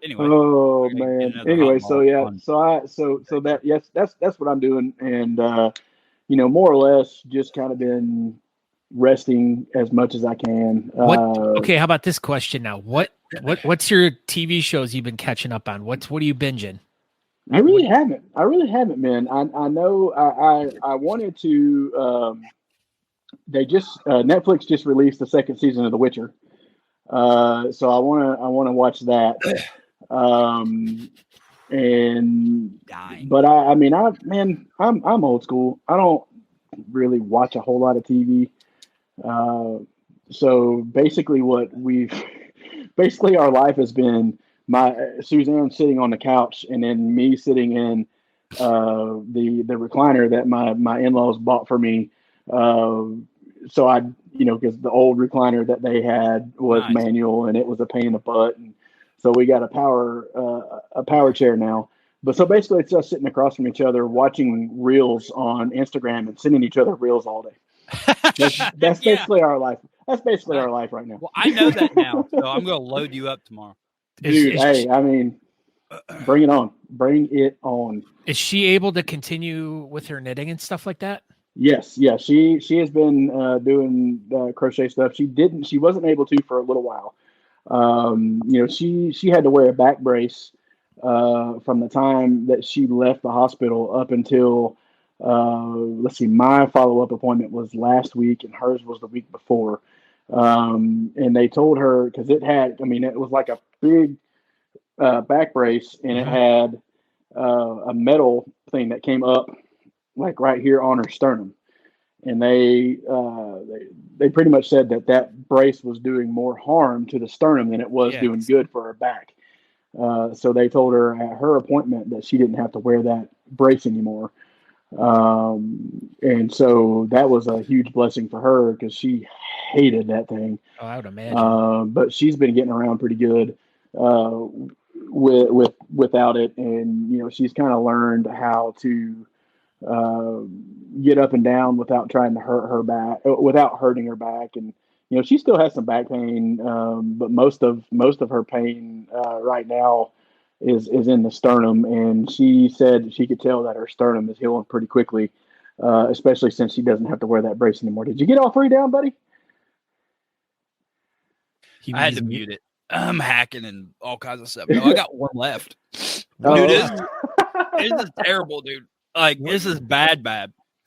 Anyway. Oh man. Anyway, so yeah, so that yes, that's what I'm doing, and more or less just kind of been resting as much as I can. Okay, how about this question now? What's your TV shows you've been catching up on? What are you binging? I really haven't, man. I know I wanted to. They just Netflix just released the second season of The Witcher, so I want to watch that. But I'm old school. I don't really watch a whole lot of TV. So basically, our life has been Suzanne sitting on the couch, and then me sitting in the recliner that my in-laws bought for me. So I, because the old recliner that they had was manual, and it was a pain in the butt, and so we got a power chair now. But so basically, it's us sitting across from each other, watching reels on Instagram and sending each other reels all day. That's basically our life. That's basically our life right now. Well, I know that now, so I'm going to load you up tomorrow. Dude, bring it on. Bring it on. Is she able to continue with her knitting and stuff like that? Yes. Yeah. She has been doing crochet stuff. She wasn't able to for a little while. She had to wear a back brace from the time that she left the hospital up until my follow-up appointment was last week, and hers was the week before. And they told her, because it was like a big back brace, and it had a metal thing that came up like right here on her sternum. And they pretty much said that brace was doing more harm to the sternum than it was doing good for her back. So they told her at her appointment that she didn't have to wear that brace anymore. And so that was a huge blessing for her, because she hated that thing. Oh, I would imagine. But she's been getting around pretty good without it, and she's kind of learned how to get up and down without trying to hurt her back, without hurting her back. And she still has some back pain, but most of her pain right now is in the sternum, and she said she could tell that her sternum is healing pretty quickly, especially since she doesn't have to wear that brace anymore. Did you get all three down, buddy? I had to mute it. I'm hacking and all kinds of stuff. No, I got one left. Dude, this is terrible, dude. Like, this is bad.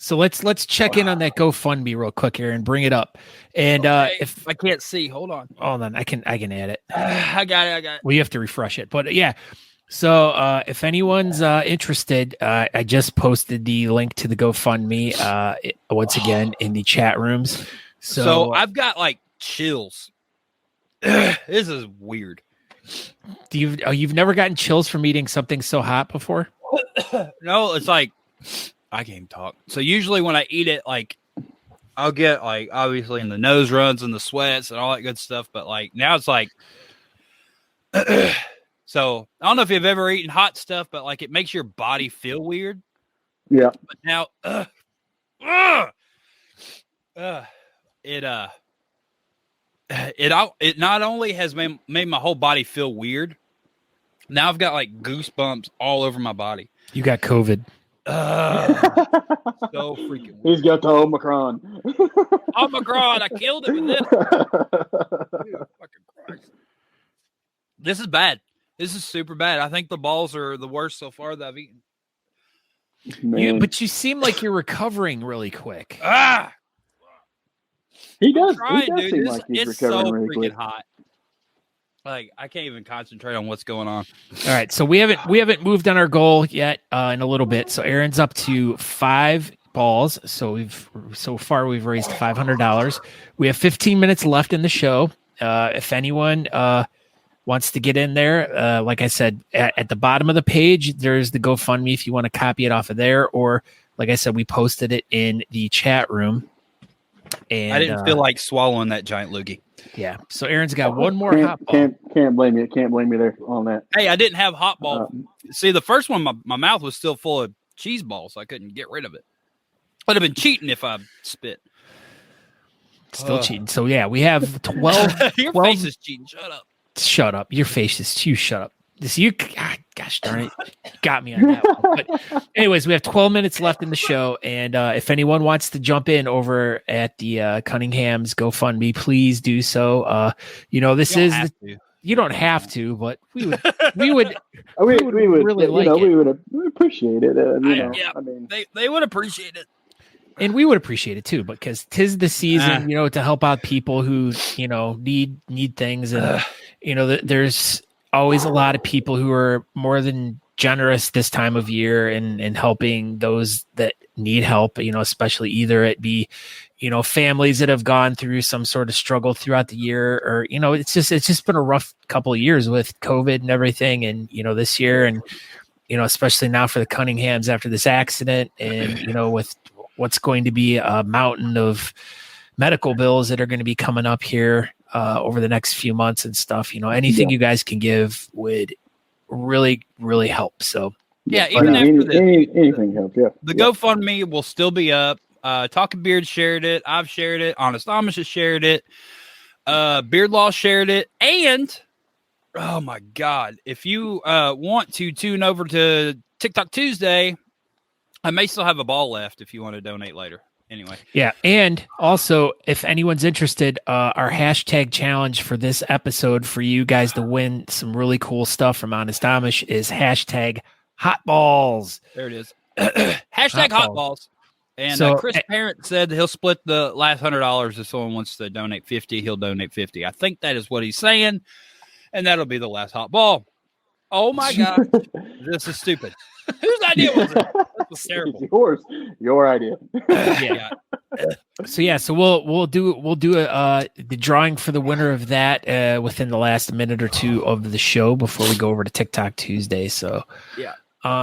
So let's check in on that GoFundMe real quick here and bring it up. And if I can't see, hold on. I can add it. I got it. Well, you have to refresh it, but yeah. So if anyone's interested, I just posted the link to the GoFundMe once again in the chat rooms. So I've got like chills. This is weird. You've never gotten chills from eating something so hot before? No, it's like I can't even talk. So usually when I eat it, like I'll get like obviously in the nose runs and the sweats and all that good stuff. But like now it's like, so I don't know if you've ever eaten hot stuff, but like it makes your body feel weird. Yeah. But now, it not only has made my whole body feel weird. Now I've got like goosebumps all over my body. You got COVID. So freaking weird. He's got the Omicron. Omicron, I killed it with this. Dude, fucking Christ. This is bad. This is super bad. I think the balls are the worst so far that I've eaten. But you seem like you're recovering really quick. He does. Trying, He does seem like he's recovering really quick. Hot. Like I can't even concentrate on what's going on. All right, so we haven't moved on our goal yet in a little bit. So Aaron's up to 5 balls. So so far we've raised $500. We have 15 minutes left in the show. If anyone wants to get in there, like I said, at the bottom of the page there's the GoFundMe if you want to copy it off of there, or like I said, we posted it in the chat room. And I didn't feel like swallowing that giant loogie. Yeah. So Aaron's got one more hot ball. Can't blame you. Can't blame you there on that. Hey, I didn't have hot ball. See, the first one, my mouth was still full of cheese balls. So I couldn't get rid of it. Would have been cheating if I spit. Still cheating. So yeah, we have 12. Your 12 face is cheating. Shut up. Shut up. Your face is you. Shut up. This gosh darn it, got me on that one. But anyways, we have 12 minutes left in the show, and if anyone wants to jump in over at the Cunningham's GoFundMe, please do so. You don't have to, but we would really like it. We would appreciate it. They would appreciate it. And we would appreciate it too, because 'tis the season, to help out people who, need things. And, there's always a lot of people who are more than generous this time of year and helping those that need help, especially either it be, families that have gone through some sort of struggle throughout the year, or, it's just been a rough couple of years with COVID and everything. And, this year, and, especially now for the Cunninghams after this accident, and, with what's going to be a mountain of medical bills that are going to be coming up here over the next few months and stuff, anything you guys can give would really, really help. So yeah, even after anything helps. Yeah, the GoFundMe will still be up. Talking Beard shared it. I've shared it. Honest Amish has shared it. Beard Law shared it. And oh my God, if you want to tune over to TikTok Tuesday, I may still have a ball left if you want to donate later. Anyway. Yeah. And also, if anyone's interested, our hashtag challenge for this episode for you guys to win some really cool stuff from Honest Amish is hashtag hot balls. There it is. Hashtag hot balls. And so, Chris Parent said he'll split the last $100. If someone wants to donate 50, he'll donate 50. I think that is what he's saying. And that'll be the last hot ball. Oh my God. This is stupid. Whose idea was it? That was terrible. Your idea. Yeah. So we'll do the drawing for the winner of that within the last minute or two of the show before we go over to TikTok Tuesday. So yeah.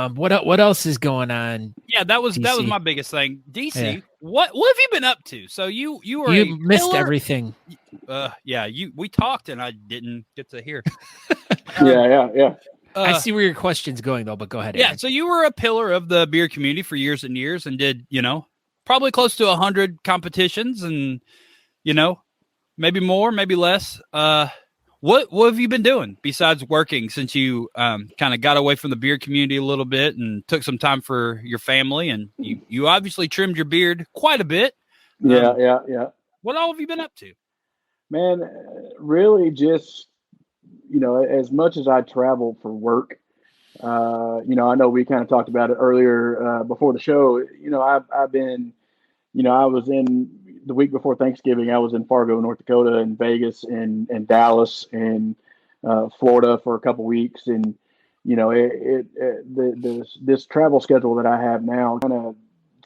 What else is going on? Yeah, that was my biggest thing. DC, yeah. What have you been up to? So you missed everything. We talked and I didn't get to hear. Yeah. I see where your question's going though, but go ahead. Yeah, Aaron. so you were a pillar of the beer community for years and years, and did probably close to 100 competitions, and maybe more, maybe less. What have you been doing besides working since you kind of got away from the beer community a little bit and took some time for your family, and you obviously trimmed your beard quite a bit. Yeah. What all have you been up to? Man, really just. As much as I travel for work, I know we kind of talked about it earlier before the show. I've been, I was in the week before Thanksgiving. I was in Fargo, North Dakota, and Vegas, and Dallas, and Florida for a couple weeks. And this travel schedule that I have now kind of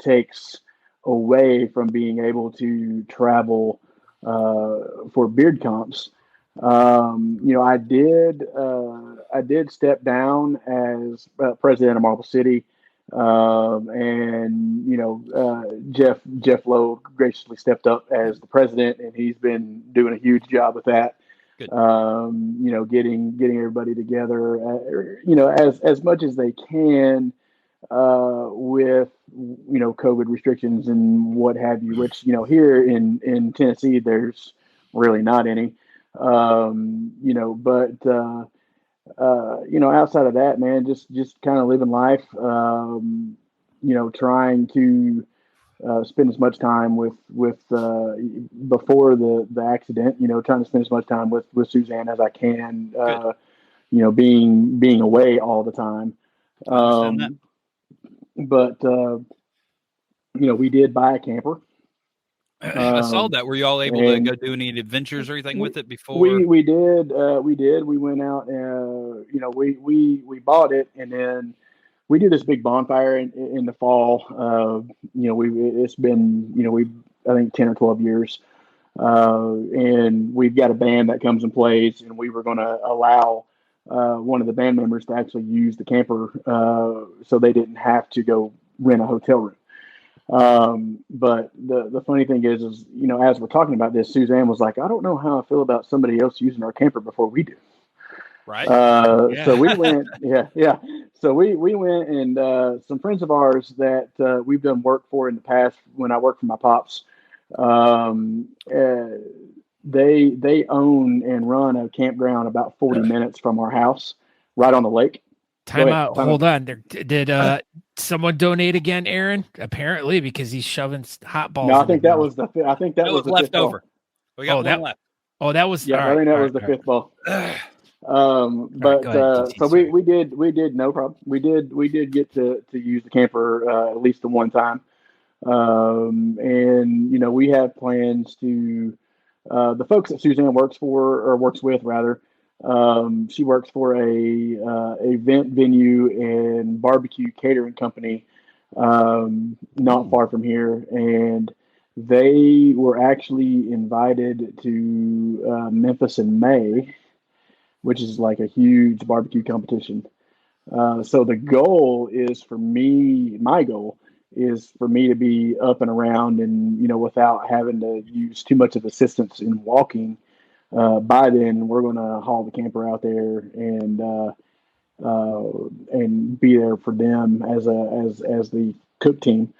takes away from being able to travel for beard comps. I did step down as president of Marble City, and Jeff Lowe graciously stepped up as the president, and he's been doing a huge job with that. Good. Getting everybody together, as much as they can, with COVID restrictions and what have you. Which here in Tennessee, there's really not any. Outside of that, man, just kind of living life, trying to spend as much time with before the accident, trying to spend as much time with Suzanne as I can, being away all the time. But we did buy a camper. I saw that. Were you all able to go do any adventures or anything with it before? We did. We went out. We bought it, and then we do this big bonfire in the fall. It's been I think 10 or 12 years, and we've got a band that comes and plays, and we were going to allow one of the band members to actually use the camper, so they didn't have to go rent a hotel room. But the funny thing is, as we're talking about this, Suzanne was like, I don't know how I feel about somebody else using our camper before we do. Right. So we went, yeah. So we went, and some friends of ours that we've done work for in the past when I worked for my pops, they own and run a campground about 40 minutes from our house, right on the lake. Time out. Hold on. Did someone donate again, Aaron? Apparently, because he's shoving hot balls. No, I think that was the left over. We got one left. Oh, that was. Yeah, I think that was the fifth ball. So we did no problem. We did get to use the camper at least the one time, and we have plans to the folks that Suzanne works with rather. She works for a event venue and barbecue catering company not far from here, and they were actually invited to Memphis in May, which is like a huge barbecue competition. So the goal is for me, my goal is for me to be up and around and, without having to use too much of assistance in walking. By then, we're going to haul the camper out there and be there for them as the cook team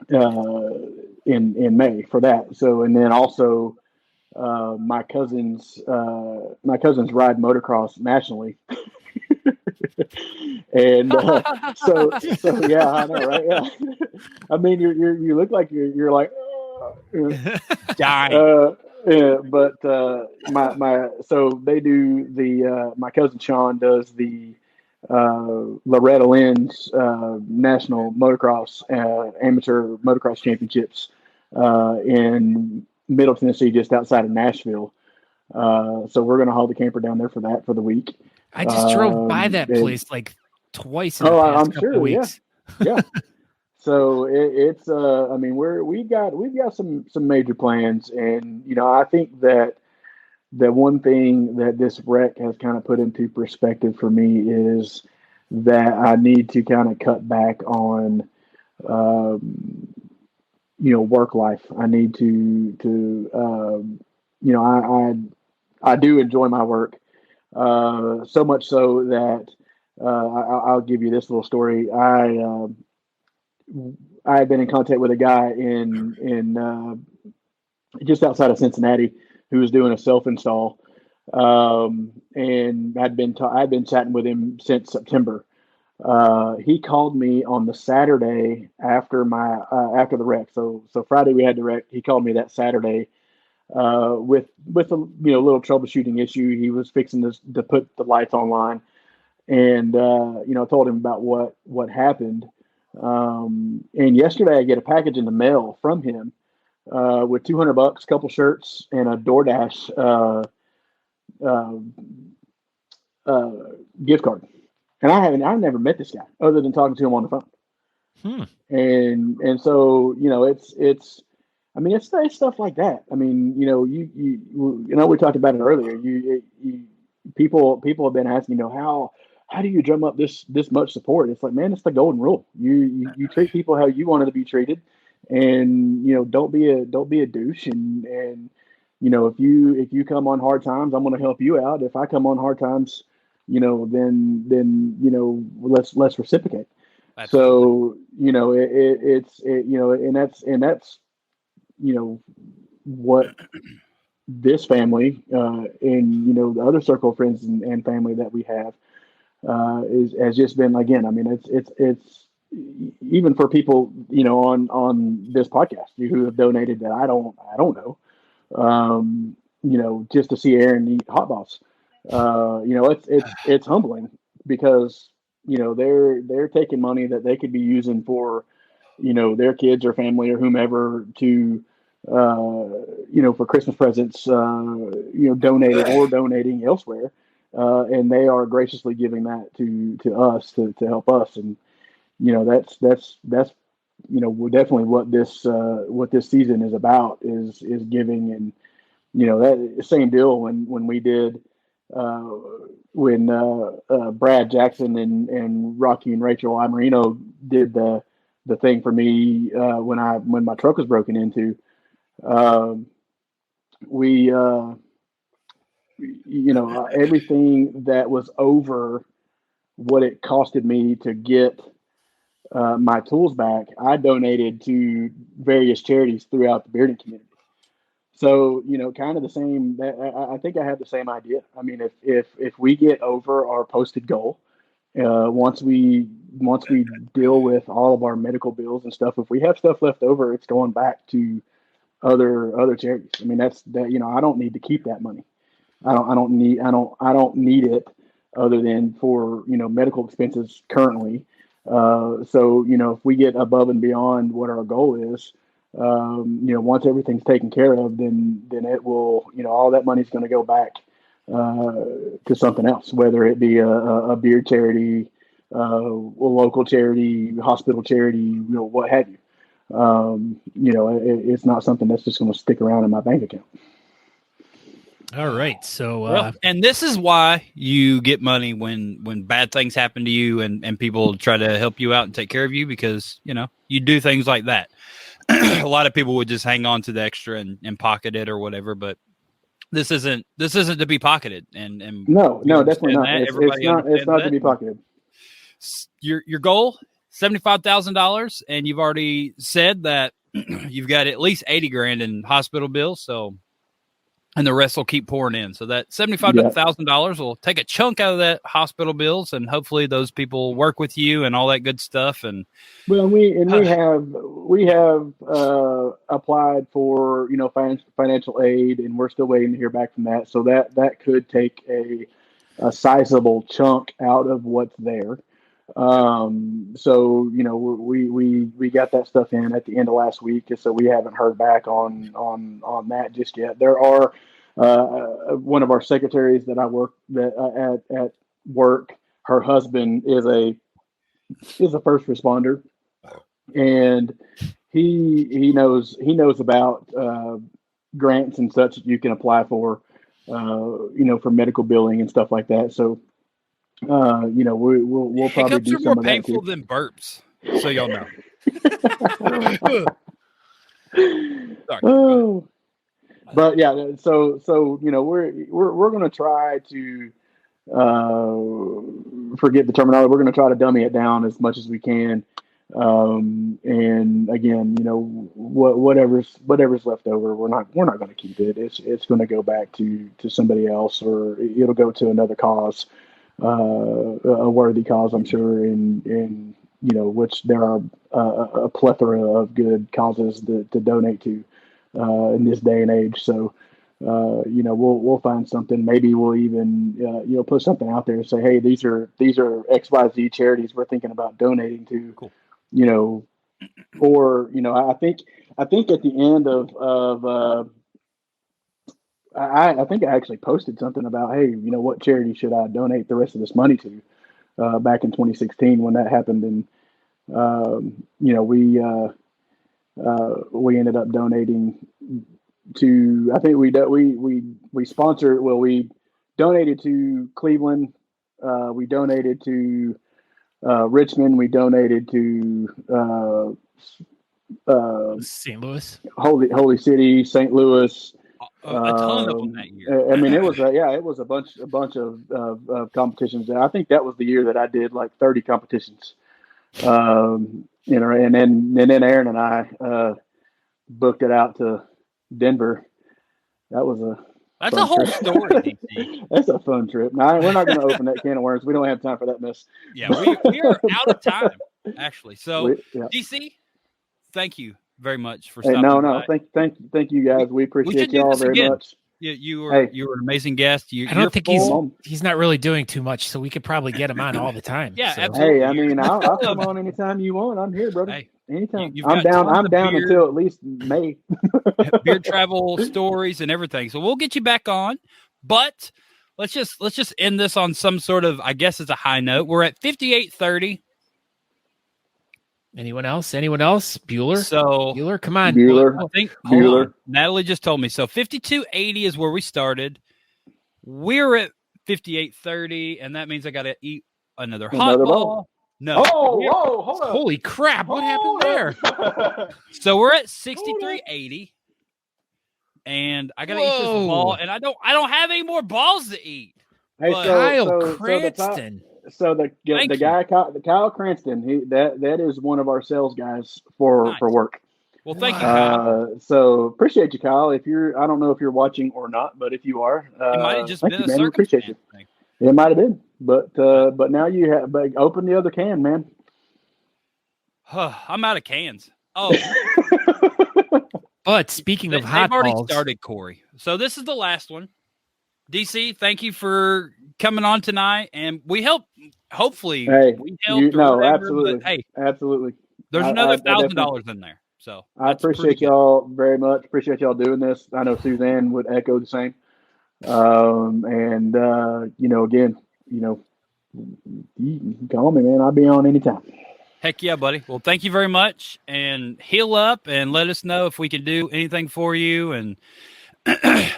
in May for that. So, and then also my cousins ride motocross nationally. And so yeah, I know, right? Yeah. I mean, you look like you're like dying. Yeah, but so they do my cousin Sean does the Loretta Lynn's national motocross amateur motocross championships in Middle Tennessee, just outside of Nashville. So we're going to haul the camper down there for that for the week. I just drove by that place like twice in the past I'm couple sure, weeks. Yeah. So it's I mean we've got some major plans, and I think that the one thing that this wreck has kind of put into perspective for me is that I need to kind of cut back on work life. I need to I do enjoy my work so much so that I'll give you this little story. I had been in contact with a guy in just outside of Cincinnati who was doing a self-install, and I'd been chatting with him since September. He called me on the Saturday after the wreck. So Friday we had the wreck. He called me that Saturday with a little troubleshooting issue. He was fixing to put the lights online. and I told him about what happened. And yesterday I get a package in the mail from him with $200, a couple shirts, and a DoorDash gift card. And I've never met this guy other than talking to him on the phone. And so, it's stuff like that. I mean, we talked about it earlier. People have been asking, how do you drum up this much support? It's like, man, it's the golden rule. You treat people how you wanted to be treated, and don't be a douche. And if you come on hard times, I'm going to help you out. If I come on hard times, then let's reciprocate. Absolutely. So and that's what this family and the other circle of friends and family that we have has just been, again. I mean, it's even for people on this podcast who have donated that I don't know, just to see Aaron eat hot balls. It's humbling because they're taking money that they could be using for their kids or family or whomever to for Christmas presents, donating elsewhere, and they are graciously giving that to us to help us. And that's definitely what this season is about, is giving. And that same deal when we did when Brad Jackson and Rocky and Rachel Imerino did the thing for me when my truck was broken into. Everything that was over what it costed me to get my tools back, I donated to various charities throughout the bearding community. So, kind of the same. I think I have the same idea. I mean, if we get over our posted goal, once we deal with all of our medical bills and stuff, if we have stuff left over, it's going back to other charities. I mean, that's that. I don't need to keep that money. I don't need it other than for medical expenses currently. So if we get above and beyond what our goal is, once everything's taken care of, then it will, all that money's going to go back to something else, whether it be a beard charity, a local charity, hospital charity, what have you. It's not something that's just going to stick around in my bank account. All right. So, and this is why you get money when bad things happen to you and people try to help you out and take care of you, because, you do things like that. A lot of people would just hang on to the extra and pocket it or whatever, but this isn't to be pocketed. And no, definitely not. It's not to be pocketed. Your goal, $75,000, and you've already said that you've got at least $80,000 in hospital bills. So, and the rest will keep pouring in. So that $75,000 will take a chunk out of that hospital bills, and hopefully those people work with you and all that good stuff. And we have applied for financial aid, and we're still waiting to hear back from that. So that could take a sizable chunk out of what's there. So we got that stuff in at the end of last week, so we haven't heard back on that just yet. There are one of our secretaries that I work at work. Her husband is a first responder, and he knows about grants and such that you can apply for, for medical billing and stuff like that. So. We'll probably do some of that too. Hiccups are more painful than burps, so y'all know. Sorry. But yeah, so we're going to try to forget the terminology. We're going to try to dummy it down as much as we can. And again, whatever's left over, we're not going to keep it. It's going to go back to somebody else, or it'll go to another cause. A worthy cause, I'm sure, in which there are a plethora of good causes to donate to in this day and age. So, we'll find something. Maybe we'll even put something out there and say, hey, these are XYZ charities we're thinking about donating to. Cool. Or I think at the end of I think I actually posted something about, hey, what charity should I donate the rest of this money to? Back in 2016 when that happened, and we ended up donating to. I think we sponsored. Well, we donated to Cleveland. We donated to Richmond. We donated to St. Louis, Holy City, St. Louis. A ton of them that year. I mean, it was a bunch of competitions. I think that was the year that I did like 30 competitions. And then Aaron and I booked it out to Denver. That's a whole trip. story, DC. That's a fun trip. No, we're not going to open that can of worms. We don't have time for that mess. Yeah, we are out of time, actually. So, DC, thank you very much for stopping by. Thank you guys. We appreciate y'all very much. You were an amazing guest. I don't think he's not really doing too much, so we could probably get him on all the time. Yeah, absolutely. Hey, I mean, I'll come on anytime you want. I'm here, brother. Hey, anytime. I'm down until at least May. Beard travel stories and everything. So we'll get you back on, but let's just end this on some sort of, I guess it's a high note. We're at 58:30. Anyone else? Bueller? Bueller, come on. Bueller. Natalie just told me. So 52.80 is where we started. We're at 58.30, and that means I got to eat another hot ball. No. Hold on. Holy crap. What happened there? So we're at 63.80, and I got to eat this ball, and I don't have any more balls to eat. Hey, Kyle Cranston. So the guy, Kyle Cranston, that is one of our sales guys for work. Well, thank you, Kyle. So appreciate you, Kyle. I don't know if you're watching or not, but if you are, it might have just been a circumstance. Appreciate you. It might have been, but now you have. But open the other can, man. I'm out of cans. Oh, but speaking of hot balls, they've already started, Corey. So this is the last one. DC, thank you for coming on tonight, and we help. Hopefully, we helped. Absolutely. But, hey, absolutely. There's another $1,000 in there, so I appreciate y'all very much. Appreciate y'all doing this. I know Suzanne would echo the same. Again, you can call me, man. I'll be on anytime. Heck yeah, buddy. Well, thank you very much, and heal up, and let us know if we can do anything for you, and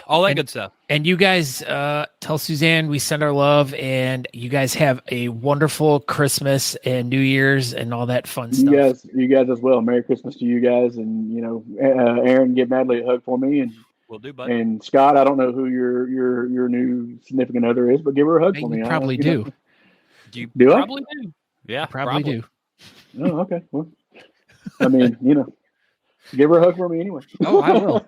all that good stuff. And you guys tell Suzanne we send our love, and you guys have a wonderful Christmas and New Year's and all that fun stuff. You guys as well. Merry Christmas to you guys, and Aaron, give Natalie a hug for me, and will do, buddy. And Scott, I don't know who your new significant other is, but give her a hug for me. You probably do. You do probably do. Yeah, probably do. Oh, okay. Well, I mean, give her a hug for me anyway. Oh, I will.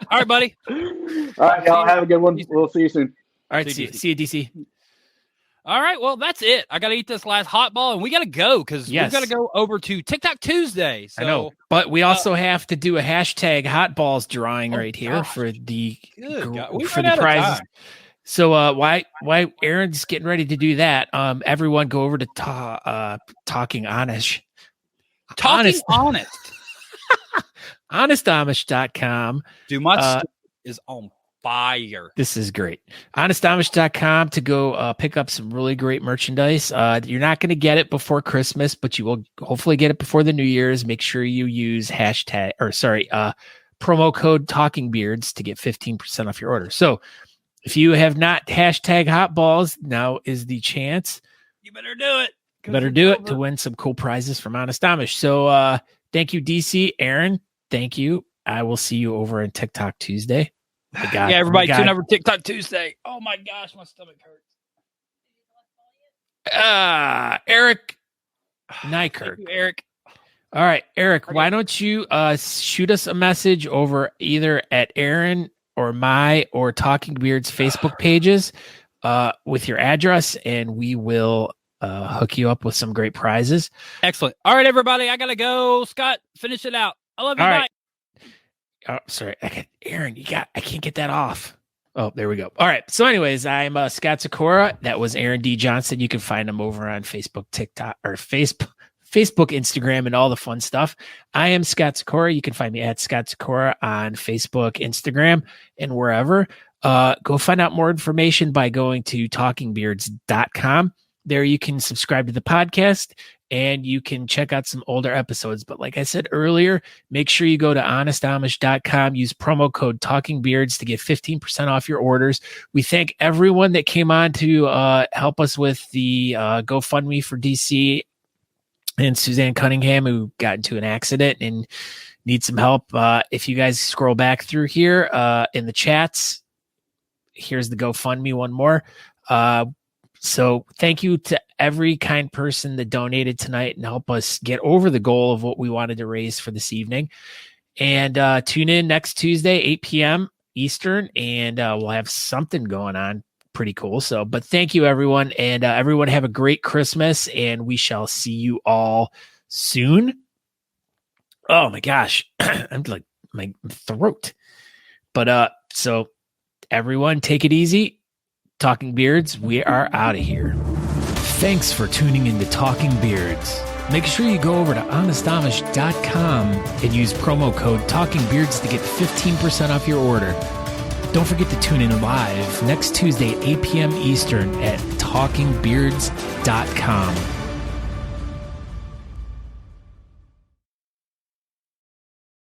All right, buddy. All right, y'all have a good one. We'll see you soon. All right, see you, DC. All right, well, that's it. I got to eat this last hot ball, and we got to go because we've got to go over to TikTok Tuesday. So, I know, but we also have to do a hashtag hot balls drawing here for the prizes. So why Aaron's getting ready to do that? Everyone go over to Talking Amish. Honest. HonestAmish.com. Dude, my stuff is on fire. This is great. HonestAmish.com to go pick up some really great merchandise. You're not going to get it before Christmas, but you will hopefully get it before the New Year's. Make sure you use promo code Talking Beards to get 15% off your order. So if you have not hashtag hot balls, now is the chance. You better do it. To win some cool prizes from Honest Amish. So thank you, DC. Aaron, thank you. I will see you over in TikTok Tuesday. Everybody tune over TikTok Tuesday. Oh my gosh, my stomach hurts. Eric Nykirk. Eric. All right, Eric, why don't you shoot us a message over either at Aaron or or Talking Beards Facebook pages with your address, and we will hook you up with some great prizes. Excellent. All right, everybody, I got to go. Scott, finish it out. I love you. Bye. Oh, sorry. Aaron, I can't get that off. Oh, there we go. All right. So anyways, I'm Scott Sykora. That was Aaron D. Johnston. You can find him over on Facebook, TikTok, or Facebook, Instagram, and all the fun stuff. I am Scott Sykora. You can find me at Scott Sykora on Facebook, Instagram, and wherever. Go find out more information by going to talkingbeards.com. There you can subscribe to the podcast and you can check out some older episodes. But like I said earlier, make sure you go to honestamish.com, use promo code TalkingBeards to get 15% off your orders. We thank everyone that came on to help us with the GoFundMe for DC and Suzanne Cunningham, who got into an accident and need some help. If you guys scroll back through here in the chats, here's the GoFundMe one more. So thank you to every kind person that donated tonight and help us get over the goal of what we wanted to raise for this evening. And tune in next Tuesday, 8 p.m. Eastern, and we'll have something going on pretty cool. So, but thank you, everyone. And everyone have a great Christmas, and we shall see you all soon. Oh my gosh. I'm like my throat. But so everyone take it easy. Talking Beards, we are out of here. Thanks for tuning in to Talking Beards. Make sure you go over to honestamish.com and use promo code TalkingBeards to get 15% off your order. Don't forget to tune in live next Tuesday at 8 p.m. Eastern at talkingbeards.com.